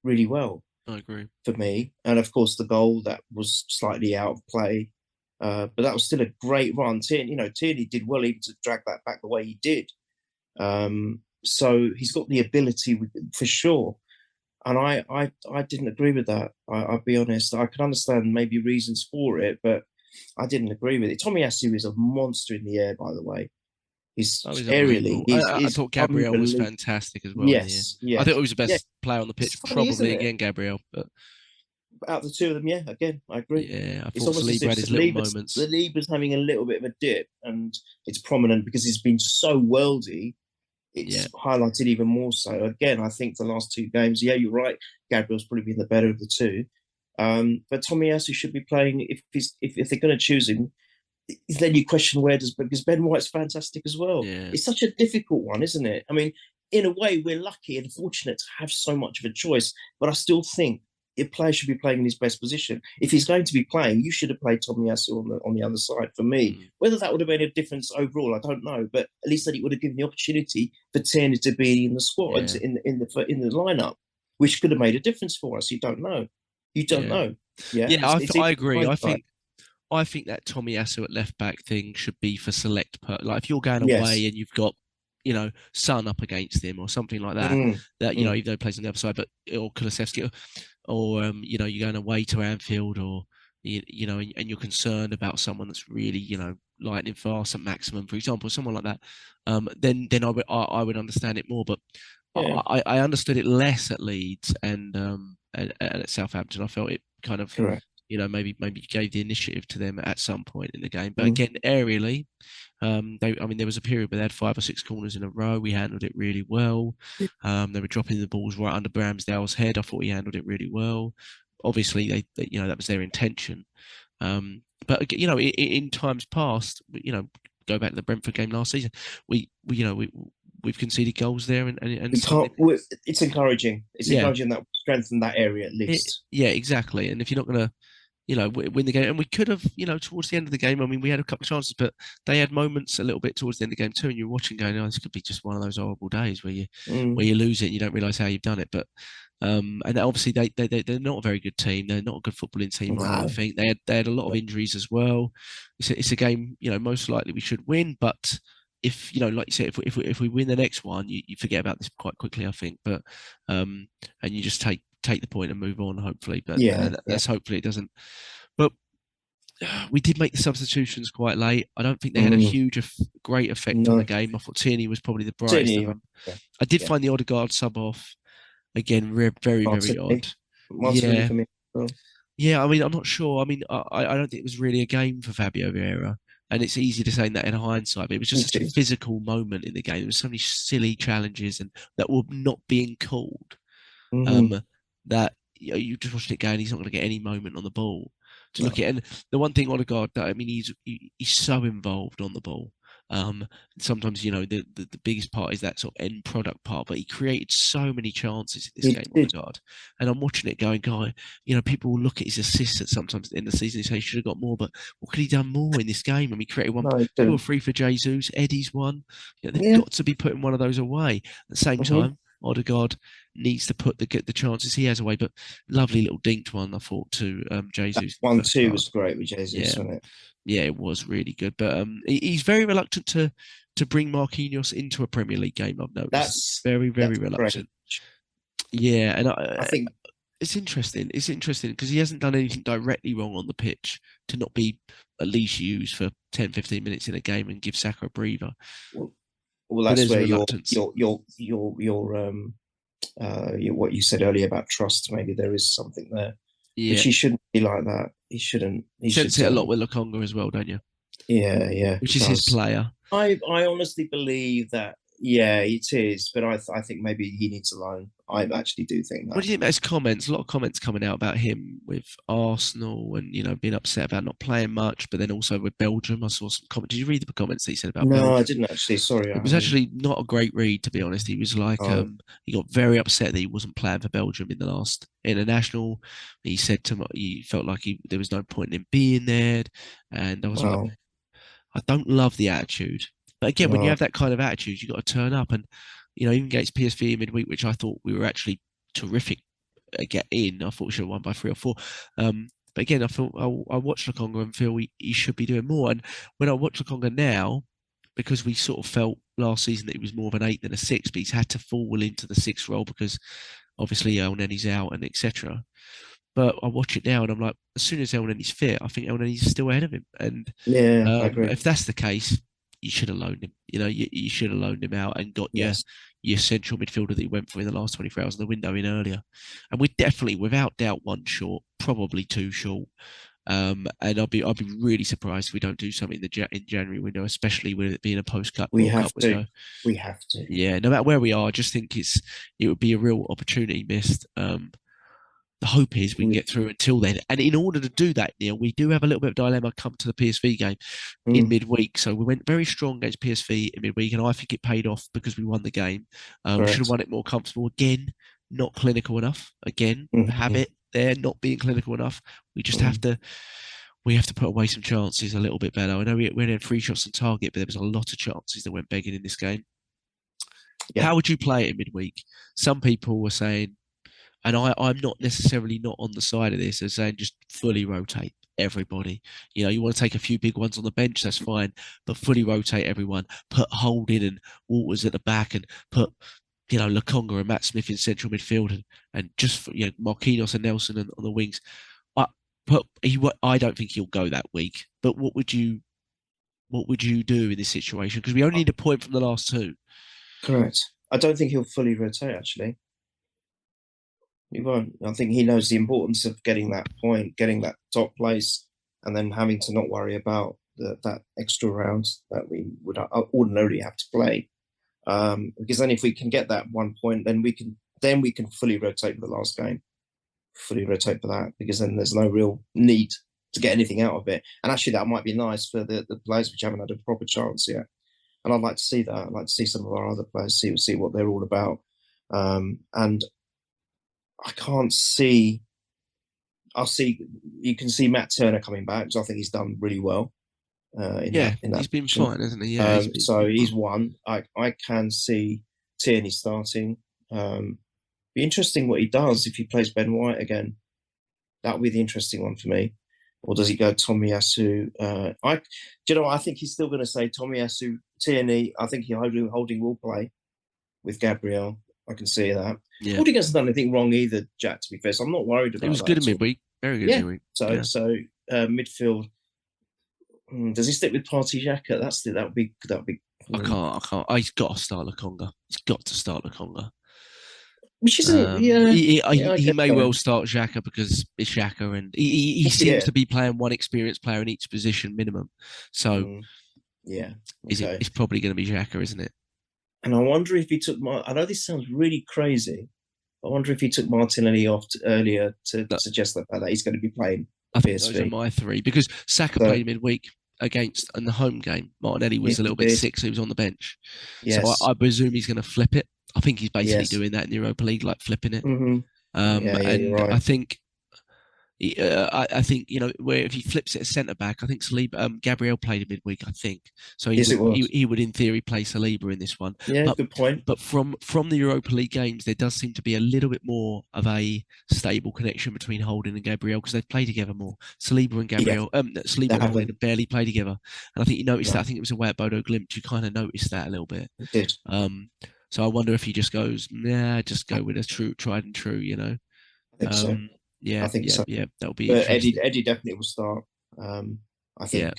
really well. I agree. For me. And of course, the goal that was slightly out of play, but that was still a great run. Tierney did well even to drag that back the way he did. So he's got the ability for sure. And I didn't agree with that. I'll be honest. I can understand maybe reasons for it, but I didn't agree with it. Tomiyasu is a monster in the air, by the way. He's aerially. I thought Gabriel was fantastic as well. Yes. I thought he was the best player on the pitch, funny, probably again, Gabriel. But out of the two of them, yeah, again, I agree. Yeah, I thought Saliba had his little moments. Saliba's having a little bit of a dip, and it's prominent because he's been so worldy. It's highlighted even more so. Again, I think the last two games, yeah, you're right. Gabriel's probably been the better of the two. But Tomiyasu should be playing if they're going to choose him. Then you question because Ben White's fantastic as well. Yeah. It's such a difficult one, isn't it? I mean, in a way, we're lucky and fortunate to have so much of a choice. But I still think a player should be playing in his best position. If he's going to be playing, you should have played Tomiyasu on the other side. For me, whether that would have made a difference overall, I don't know. But at least that it would have given the opportunity for Tierney to be in the squad in the lineup, which could have made a difference for us. You don't know. You don't know. I agree. I think that Tomiyasu at left back thing should be for select. Like if you're going away and you've got, Son up against him or something like that. Even though he plays on the other side, or Kulusevski, or you're going away to Anfield, or and you're concerned about someone that's really lightning fast at maximum, for example, someone like that. Then I would understand it more. But I understood it less at Leeds and at Southampton. I felt it kind of. Correct. Maybe gave the initiative to them at some point in the game. But again, aerially, there was a period where they had 5 or 6 corners in a row. We handled it really well. They were dropping the balls right under Ramsdale's head. I thought he handled it really well. Obviously, they that was their intention. But in times past, go back to the Brentford game last season, we've conceded goals there, and it's encouraging. It's encouraging that we strengthen that area at least. Exactly. And if you're not going to, win the game, and we could have, towards the end of the game. I mean, we had a couple of chances, but they had moments a little bit towards the end of the game too. And you're watching, going, "Oh, this could be just one of those horrible days where you lose it, and you don't realise how you've done it." But and obviously they're not a very good team. They're not a good footballing team. I don't think they had a lot of injuries as well. It's a game, most likely we should win, but. If like you said, if we win the next one, you forget about this quite quickly, I think. But and you just take the point and move on, hopefully. But let's hopefully it doesn't. But we did make the substitutions quite late. I don't think they had a great effect on the game. I thought Tierney was probably the brightest of them. I did find the Odegaard sub off again, very very odd. For me. Yeah, I mean, I'm not sure. I mean, I don't think it was really a game for Fabio Vieira. And it's easy to say that in hindsight, but it was just such a physical moment in the game. There were so many silly challenges and that were not being called. That you just watched it going, he's not going to get any moment on the ball to look at. And the one thing Odegaard, he's so involved on the ball. Sometimes, the biggest part is that sort of end product part, but he created so many chances in this He game, did. Odegaard. And I'm watching it going, guy, people will look at his assists at sometimes in the season and say he should have got more, but what could he done more in this game? And he created one, No, he 2 or didn't. 3 for Jesus, Eddie's one. They've Yeah. got to be putting one of those away. At the same time, Odegaard needs to get the chances he has away. But lovely little dinked one, I thought, to Jesus. 1-2 was great with Jesus, Yeah. wasn't it? Yeah, it was really good. But he's very reluctant to bring Marquinhos into a Premier League game. I've noticed. That's very, very that's reluctant. strange. Yeah, and I think it's interesting. It's interesting because he hasn't done anything directly wrong on the pitch to not be at least used for 10, 15 minutes in a game and give Saka a breather. well, that's where reluctance. what you said earlier about trust. Maybe there is something there. Yeah, Which he shouldn't be like that. He shouldn't. He sense should it a lot with Lokonga as well, don't you? Yeah. Which is his player. I honestly believe that. Yeah, it is. But I think maybe he needs a loan. I actually do think that. What do you think about his comments? A lot of comments coming out about him with Arsenal and, being upset about not playing much, but then also with Belgium. I saw some comments. Did you read the comments that he said about Belgium? No, I didn't actually. Sorry. It was actually not a great read, to be honest. He was like, he got very upset that he wasn't playing for Belgium in the last international. He said he felt like there was no point in him being there. And I was like, I don't love the attitude. But again, when you have that kind of attitude, you've got to turn up. And, even against PSV in midweek, which I thought we were actually terrific get in. I thought we should have won by 3 or 4. But again, I watched Lokonga and feel he should be doing more. And when I watch Lokonga now, because we sort of felt last season that he was more of an 8 than a 6, but he's had to fall into the 6 role because obviously El Nenny's out and etc. But I watch it now and I'm like, as soon as El Nenny's fit, I think El Nenny's still ahead of him. And I agree. If that's the case, you should have loaned him. You should have loaned him out and got your central midfielder that he went for in the last 24 hours of the window in earlier. And we're definitely, without doubt, 1 short, probably 2 short. And I'd be really surprised if we don't do something in January window, especially with it being a post-cut. We have to. Yeah, no matter where we are, I just think it would be a real opportunity missed. The hope is we can get through until then. And in order to do that, Neil, we do have a little bit of dilemma come to the PSV game in midweek. So we went very strong against PSV in midweek, and I think it paid off because we won the game. We should have won it more comfortable. Again, not clinical enough. Again, habit there, not being clinical enough. We just have to put away some chances a little bit better. I know we had 3 shots on target, but there was a lot of chances that went begging in this game. Yeah. How would you play it in midweek? Some people were saying, and I'm not necessarily not on the side of this, as saying just fully rotate everybody. You want to take a few big ones on the bench, that's fine, but fully rotate everyone. Put Holding and Walters at the back, and put Lokonga and Matt Smith in central midfield, and just Marquinhos and Nelson on the wings. I don't think he'll go that week. But what would you do in this situation? Because we only need a point from the last 2. Correct. I don't think he'll fully rotate, actually. He won't. I think he knows the importance of getting that point, getting that top place, and then having to not worry about that extra round that we would ordinarily have to play. Because then if we can get that 1 point, then we can fully rotate for the last game. Fully rotate for that, because then there's no real need to get anything out of it. And actually that might be nice for the players which haven't had a proper chance yet. And I'd like to see that. I'd like to see some of our other players see what they're all about. And I can't see. You can see Matt Turner coming back, because I think he's done really well. In that he's been position. fine, hasn't he? Yeah. He's one. I can see Tierney starting. Be interesting what he does if he plays Ben White again. That would be the interesting one for me. Or does he go Tomiyasu? I think he's still going to say Tomiyasu, Tierney. I think Holding will play with Gabriel. I can see that. Yeah. Holding hasn't done anything wrong either, Jack, to be fair. So I'm not worried about that. He was good in midweek. Very good in midweek. So midfield. Does he stick with Partey Xhaka? That would be. I can't. He's got to start Lokonga. He's got to start Lokonga. Which isn't. He may well start Xhaka because it's Xhaka, and he seems to be playing one experienced player in each position minimum. So it's probably going to be Xhaka, isn't it? And I wonder if he took. I know this sounds really crazy. I wonder if he took Martinelli off earlier to suggest that he's going to be playing. I think those are my 3, because Saka played midweek. against in the home game. Martinelli was Yes, a he little bit did. sick, so he was on the bench. So Yes. I presume he's going to flip it. I think he's basically Yes. doing that in the Europa League, like flipping it. Hmm. Yeah, you're And I right. think I think where if he flips it as centre back, I think Saliba, Gabriel played in midweek, I think, so he Yes, would it was. he would in theory play Saliba in this one. Yeah, But good point. from the Europa League games, there does seem to be a little bit more of a stable connection between Holding and Gabriel because they've played together more. Saliba and Yeah, Gabriel, Saliba they and Holding haven't. have barely played together, and I think you noticed that. No, I think it was away at Bodo Glimt. You kind of noticed that a little bit. it did. Um, so I wonder if he just goes, nah, just go with a tried and true, I think so. I Yeah, think yeah, so. yeah. That'll be But interesting. Eddie definitely will start. I Yeah, think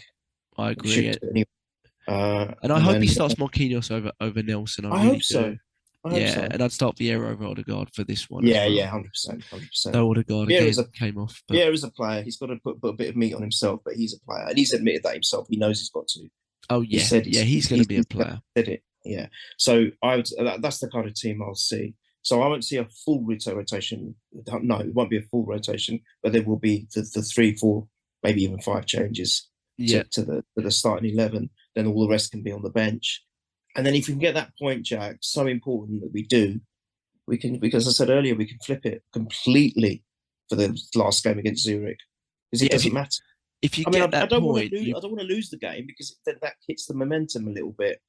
I he should agree. do anyway. And I And hope he then starts Marquinhos over Nelson. I I really hope so. do. I hope Yeah, so. and I'd start Vieira over Odegaard for this one as Yeah, well. yeah, 100%, 100%. Though Odegaard Vieira is again a came off, but Vieira is a player. He's got to put a bit of meat on himself, but he's a player, and he's admitted that himself. He knows he's got to. oh He yeah, said yeah, he's going to be a player. said it. Yeah. So that's the kind of team I'll see. So I won't see a full rotation. No, it won't be a full rotation, but there will be the 3, 4, maybe even 5 changes Yeah, to the starting 11. Then all the rest can be on the bench. And then if we can get that point, Jack, so important that we do, we can, because I said earlier, we can flip it completely for the last game against Zurich because it yeah. doesn't matter. If you I mean, get I that don't want point, to lose. I don't want to lose the game because then that hits the momentum a little bit.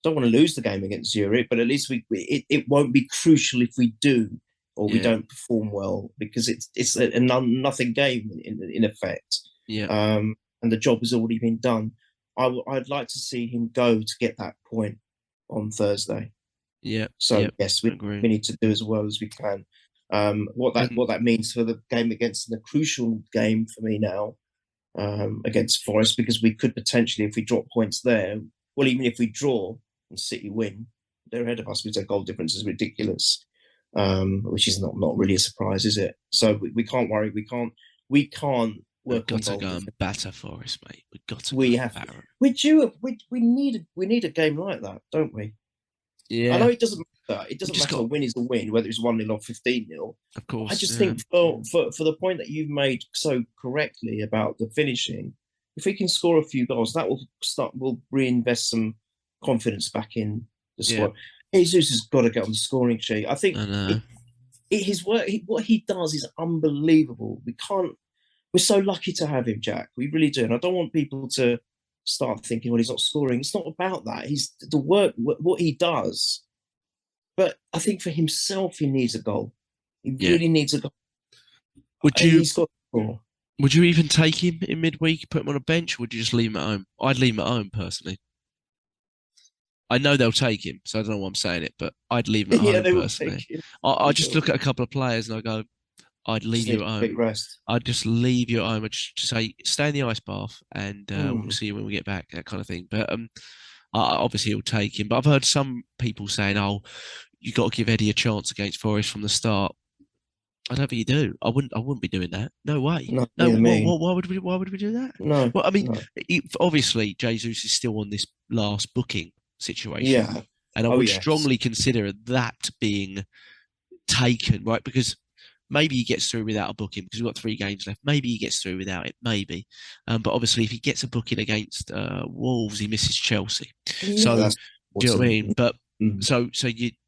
Don't want to lose the game against Zurich, but at least it won't be crucial if we do or we yeah, don't perform well because it's a nothing game in effect. yeah, And the job has already been done. I'd like to see him go to get that point on Thursday. yeah, So yeah. yes, I we agree. need to do as well as we can. What And that means for the game against the crucial game for me now against Forest, because we could potentially, if we drop points there, well, even if we draw and City win, they're ahead of us because their goal difference is ridiculous, which is not really a surprise, is it? So we can't worry. We can't we've work on got to goal go difference. and batter Forest, mate. We've got to We go have. batter 'em. We need a game like that, don't we? I know Yeah, it doesn't matter. It we doesn't just matter. A got, win is a win, whether it's 1-0 or 15-0. of I course. just Yeah, think for the point that you've made so correctly about the finishing, if we can score a few goals, that will reinvest some confidence back in the yeah. squad. Jesus has got to get on the scoring sheet. I think I know. his work, what he does is unbelievable. We're so lucky to have him, Jack. We really do. And I don't want people to start thinking, well, he's not scoring. It's not about that. He's the work, what he does. But I think for himself, he needs a goal. He Yeah. really needs a goal. Would you He's got to score. would you even take him in midweek, put him on a bench, or would you just leave him at home? I'd leave him at home personally. I know they'll take him, so I don't know why I'm saying it, but I'd leave him at Yeah, home they will personally. take him. I just look at a couple of players and I go, I'd leave Just you need at a home. big rest. I'd just leave you at home. I'd just say, stay in the ice bath, and we'll Mm. see you when we get back, that kind of thing. But obviously he'll take him. But I've heard some people saying, "Oh, you got to give Eddie a chance against Forest from the start." I don't think you do. I wouldn't be doing that. No way. No, No. neither me. Why would we? Why would we do that? No, Well, I mean, no. obviously Jesus is still on this last booking situation, Yeah. and I Oh, would yes. strongly consider that being taken, right? Because maybe he gets through without a booking because we've got 3 games left. Maybe he gets through without it, maybe. But obviously, if he gets a booking against Wolves, he misses Chelsea. Yeah, So, that's do you know what I mean? But Mm. so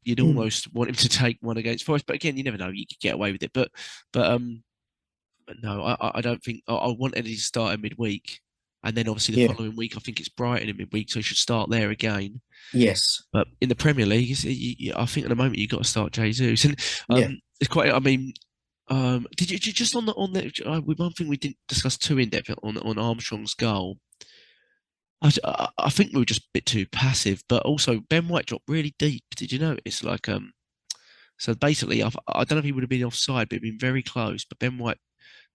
you'd almost want him to take one against Forest, but again, you never know. You could get away with it, but no, I don't think I want Eddie to start in midweek, and then obviously the Yeah. following week I think it's Brighton in midweek, so he should start there again. Yes. But in the Premier League, I think at the moment you've got to start Jesus, and Yeah. it's quite. I mean, did you just on the one thing we didn't discuss too in depth on Armstrong's goal? I think we were just a bit too passive, but also Ben White dropped really deep. Did you notice? Like so basically, I don't know if he would have been offside, but it'd been very close. But Ben White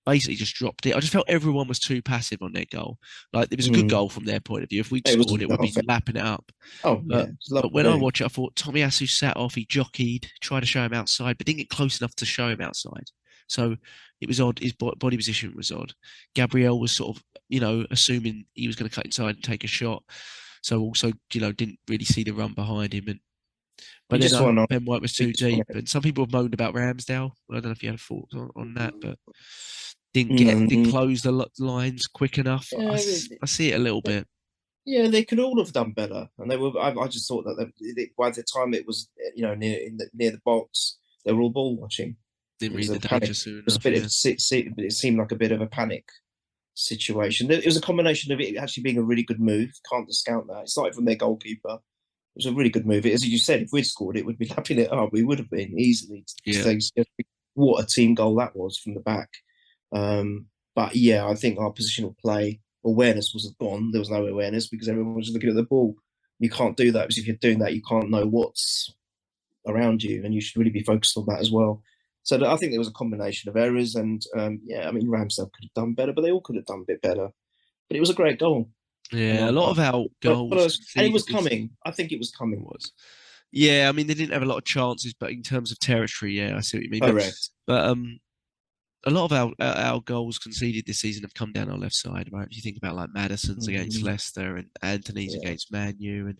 basically just dropped it. I just felt everyone was too passive on their goal. Like it was a good Mm. goal from their point of view. If we'd It was scored, a it would be goal. lapping it up. Oh, yeah. But It's lovely. when I watch it, I thought Tomiyasu sat off. He jockeyed, tried to show him outside, but didn't get close enough to show him outside. So it was odd. His body position was odd. Gabriel was sort of, assuming he was going to cut inside and take a shot. So also, didn't really see the run behind him. But just then want Ben White was too just want deep. And some people have moaned about Ramsdale. I don't know if you had thoughts on that, but didn't close the lines quick enough. Yeah, I see it a little bit. yeah, they could all have done better, and they were. I just thought that by the time it was, near the box, they were all ball watching. Didn't It read was the a panic. danger soon It was a enough. bit Yeah. of it seemed like a bit of a panic situation. It was a combination of it actually being a really good move. Can't discount that. It started from their goalkeeper. It was a really good move. As you said, if we'd scored it, we'd be lapping it up. We would have been easily. Yeah. What a team goal that was from the back. But yeah, I think our positional play awareness was gone. There was no awareness because everyone was just looking at the ball. You can't do that because if you're doing that, you can't know what's around you, and you should really be focused on that as well. So I think there was a combination of errors, and yeah, I mean Ramsdale could have done better, but they all could have done a bit better. But it was a great goal. Yeah, a lot of our goals, and it was coming. I think it was coming. Yeah, I mean they didn't have a lot of chances, but in terms of territory, yeah, I see what you mean. Correct. But a lot of our goals conceded this season have come down our left side, right? If you think about like Maddison's against Leicester and Anthony's against Man U,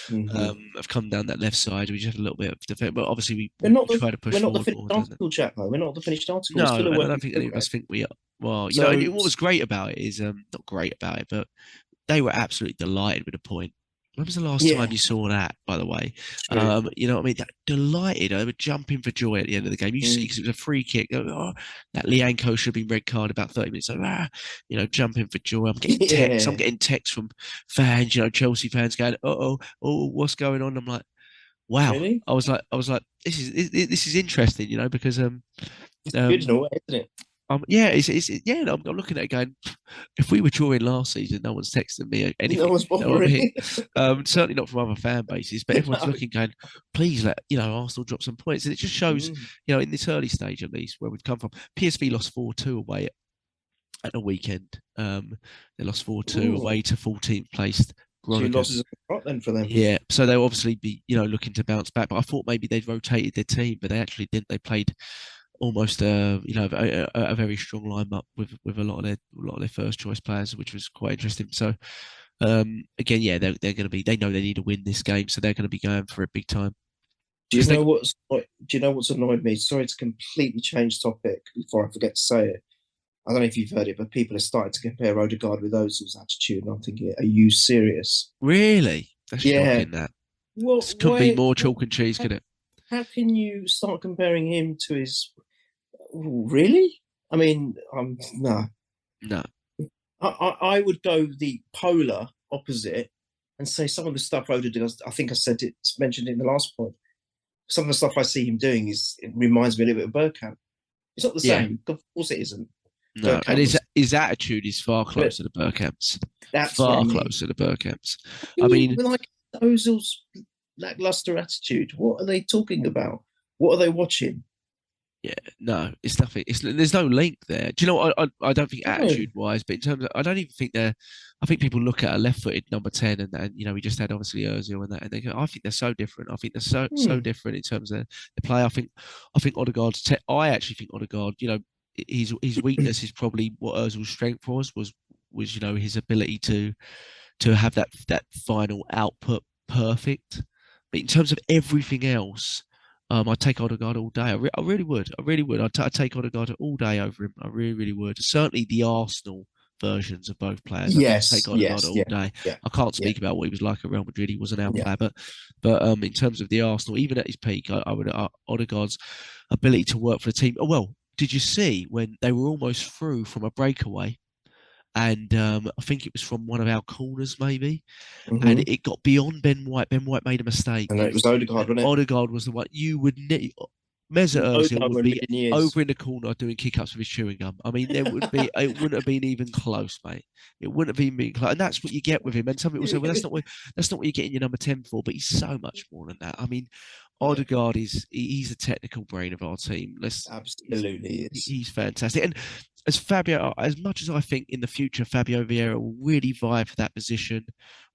and have come down that left side. We just have a little bit of defense, but obviously we try to push we're not forward the finished article, Jack. Though we're not the finished article. No, I don't think any of us think we are. Well, you know, what was great about it is not great about it, but they were absolutely delighted with the point. When was the last time you saw that, by the way? You know what I mean? Delighted. They were jumping for joy at the end of the game. You see, because it was a free kick. Oh, that Lianco should have been red card about 30 minutes. You know, jumping for joy. I'm getting texts. I'm getting texts from fans, you know, Chelsea fans going, oh, what's going on? I'm like, wow. Really? I was like, this is interesting, you know, because it's good in a way, isn't it? Yeah, I'm looking at it going, if we were drawing last season, no one's texting me anything. No one's bothering. Certainly not from other fan bases, but everyone's looking going, please let Arsenal drop some points. And it just shows, you know, in this early stage at least, where we've come from. PSV lost 4-2 away at the weekend. They lost 4-2 away to 14th placed. Two losses then for them. Yeah, so they'll obviously be, you know, looking to bounce back. But I thought maybe they'd rotated their team, but they actually didn't. They played almost a very strong lineup with a lot of their first choice players, which was quite interesting. So again, yeah, they're going to be. They know they need to win this game, so they're going to be going for it big time. Do you know what's annoyed me? Sorry to completely change topic before I forget to say it. I don't know if you've heard it, but people are starting to compare Odegaard with Ozil's attitude, and I'm thinking, are you serious? Really? That's shocking. That couldn't be more chalk and cheese, could it? How can you start comparing him to his? Really? I mean, no. I would go the polar opposite and say some of the stuff Odegaard. I think I mentioned it in the last point. Some of the stuff I see him doing it reminds me a little bit of Bergkamp. It's not the same. Of course, it isn't. No, and his attitude is far closer to Bergkamp's. That's far closer to Bergkamp's. I mean, like Ozil's lackluster attitude. What are they talking about? What are they watching? Yeah, no, it's nothing. There's no link there. Do you know what? I don't think attitude-wise, but in terms of, I don't even think they're. I think people look at a left-footed number 10, and you know, we just had obviously Ozil and that, and they go, I think they're so different. I think they're so different in terms of the play. I think Odegaard's. I actually think Odegaard. You know, his weakness is probably what Ozil's strength was you know, his ability to have that final output perfect. But in terms of everything else. I'd take Odegaard all day. I really would. I'd take Odegaard all day over him. I really would. Certainly the Arsenal versions of both players. Yes, I'd take Odegaard all day. Yeah, I can't speak about what he was like at Real Madrid. He was an outplayer, but in terms of the Arsenal, even at his peak, I would Odegaard's ability to work for the team. Oh, well, did you see when they were almost through from a breakaway? And I think it was from one of our corners, maybe. And it got beyond Ben White. Ben White made a mistake. And it was Odegaard, wasn't it? Odegaard was the one. You would Mesut Ozil would be over in the corner doing kick-ups with his chewing gum. I mean, it wouldn't have been even close, mate. It wouldn't have even been close. And that's what you get with him. And some people say, well, that's not what you're getting your number 10 for. But he's so much more than that. I mean, Odegaard he's the technical brain of our team. Absolutely is. He's fantastic. And as much as I think in the future Fabio Vieira will really vie for that position,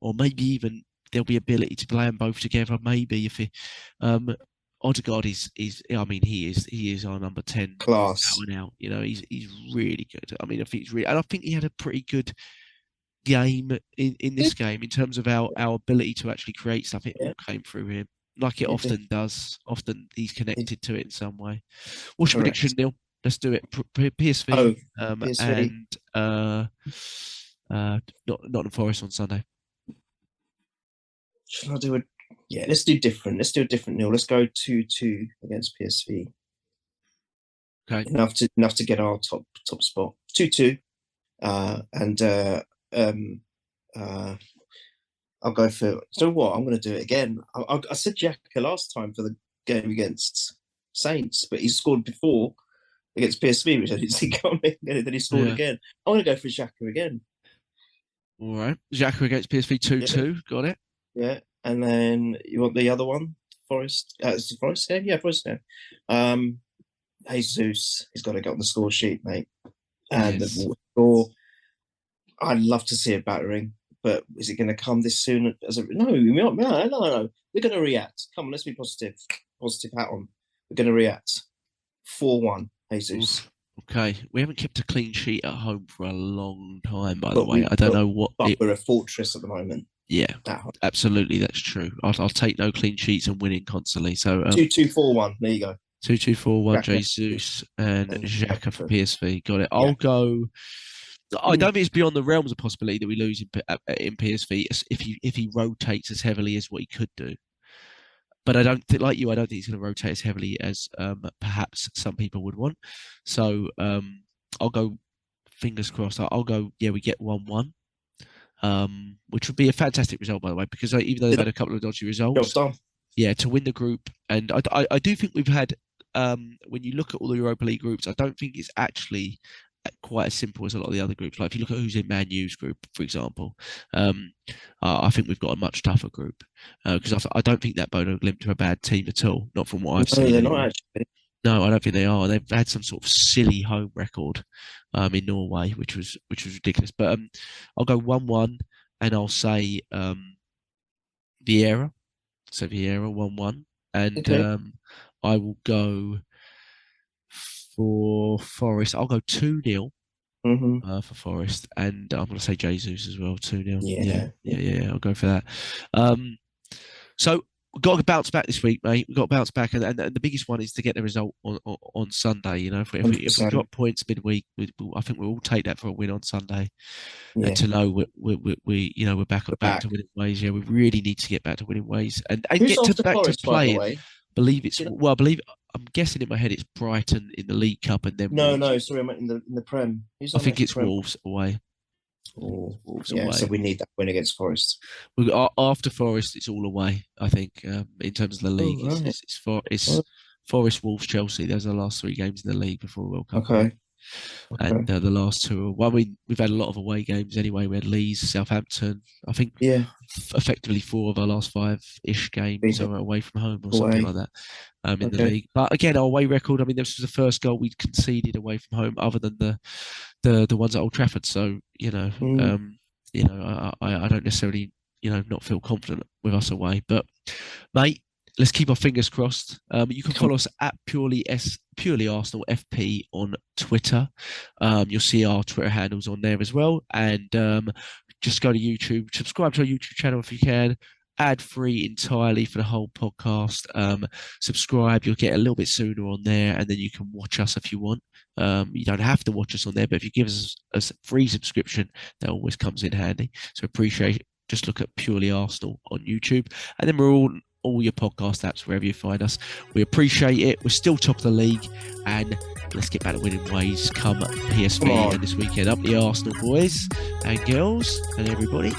or maybe even there'll be ability to play them both together. Maybe if Odegaard is I mean he is our number 10 class out and out. You know, he's really good. I mean, I think and I think he had a pretty good game in this game in terms of our ability to actually create stuff. It all came through him, like it often does. Often he's connected to it in some way. What's your prediction, Neil? Let's do it. PSV. PSV. And Nottingham Forest on Sunday. Should I do a? Yeah, let's do different. Let's do a different nil. Let's go 2-2 against PSV. Okay. Enough to get our top spot. 2-2. I'll go for. You know what? I'm going to do it again. I said Xhaka last time for the game against Saints, but he scored before against PSV, which I didn't see coming. And then he scored again. I'm going to go for Xhaka again. All right, Xhaka against PSV 2-2. Yeah. Got it. Yeah, and then you want the other one, Forest? It's the Forest game. Yeah, Forest game. Jesus, he's got to get on the score sheet, mate. And Yes. the score. I'd love to see a battering, but is it going to come this soon? No. We're going to react. Come on, let's be positive. Positive hat on. We're going to react. 4-1, Jesus. Oof. Okay, we haven't kept a clean sheet at home for a long time, by the way. I don't know what. But we're a fortress at the moment. Yeah, absolutely, that's true. I'll take no clean sheets and winning constantly. So 2-2-4-1. There you go. 2-2-4-1. Jesus and Xhaka for PSV. Got it. I'll go. I don't think it's beyond the realms of possibility that we lose in PSV if he rotates as heavily as what he could do. But I don't think, like you, I don't think he's going to rotate as heavily as perhaps some people would want. So I'll go, fingers crossed. I'll go. Yeah, we get 1-1. Which would be a fantastic result, by the way, because even though they've had a couple of dodgy results, to win the group. And I do think we've had, when you look at all the Europa League groups, I don't think it's actually quite as simple as a lot of the other groups. Like if you look at who's in Man U's group, for example, I think we've got a much tougher group because I don't think that Bodo Glimt are a bad team at all, not from what I've seen. They're not actually. No, I don't think they are. They've had some sort of silly home record in Norway, which was ridiculous. But I'll go 1-1, and I'll say Vieira. So Vieira 1-1, and I will go for Forest. I'll go 2-0 for Forest, and I'm going to say Jesus as well 2-0. Yeah. I'll go for that. So. We've got to bounce back this week, mate. We've got to bounce back, and the biggest one is to get the result on Sunday. You know, if we drop points midweek, I think we'll all take that for a win on Sunday, and to know we're back to winning ways. Yeah, we really need to get back to winning ways and get back to playing. I'm guessing in my head it's Brighton in the League Cup, and then sorry, I'm in the Prem. I think it's Wolves away. Wolves away. So we need that win against Forest. After Forest, it's all away. I think in terms of the league, it's Forest, Wolves, Chelsea. Those are the last 3 games in the league before the World Cup. Okay. And the last 2 are we've had a lot of away games anyway. We had Leeds, Southampton. I think effectively 4 of our last 5-ish games are away from home or something like that in the league. But again, our away record. I mean, this was the first goal we'd conceded away from home, other than the ones at Old Trafford. So I don't necessarily not feel confident with us away. But mate, let's keep our fingers crossed. You can follow us at Purely Arsenal FP on Twitter. You'll see our Twitter handles on there as well. And just go to YouTube, subscribe to our YouTube channel if you can. Ad-free entirely for the whole podcast. Subscribe, you'll get a little bit sooner on there, and then you can watch us if you want. You don't have to watch us on there, but if you give us a free subscription, that always comes in handy. So appreciate it. Just look at Purely Arsenal on YouTube, and then we're all your podcast apps, wherever you find us. We appreciate it. We're still top of the league, and let's get back to winning ways come PSV and this weekend. Up the Arsenal, boys and girls and everybody.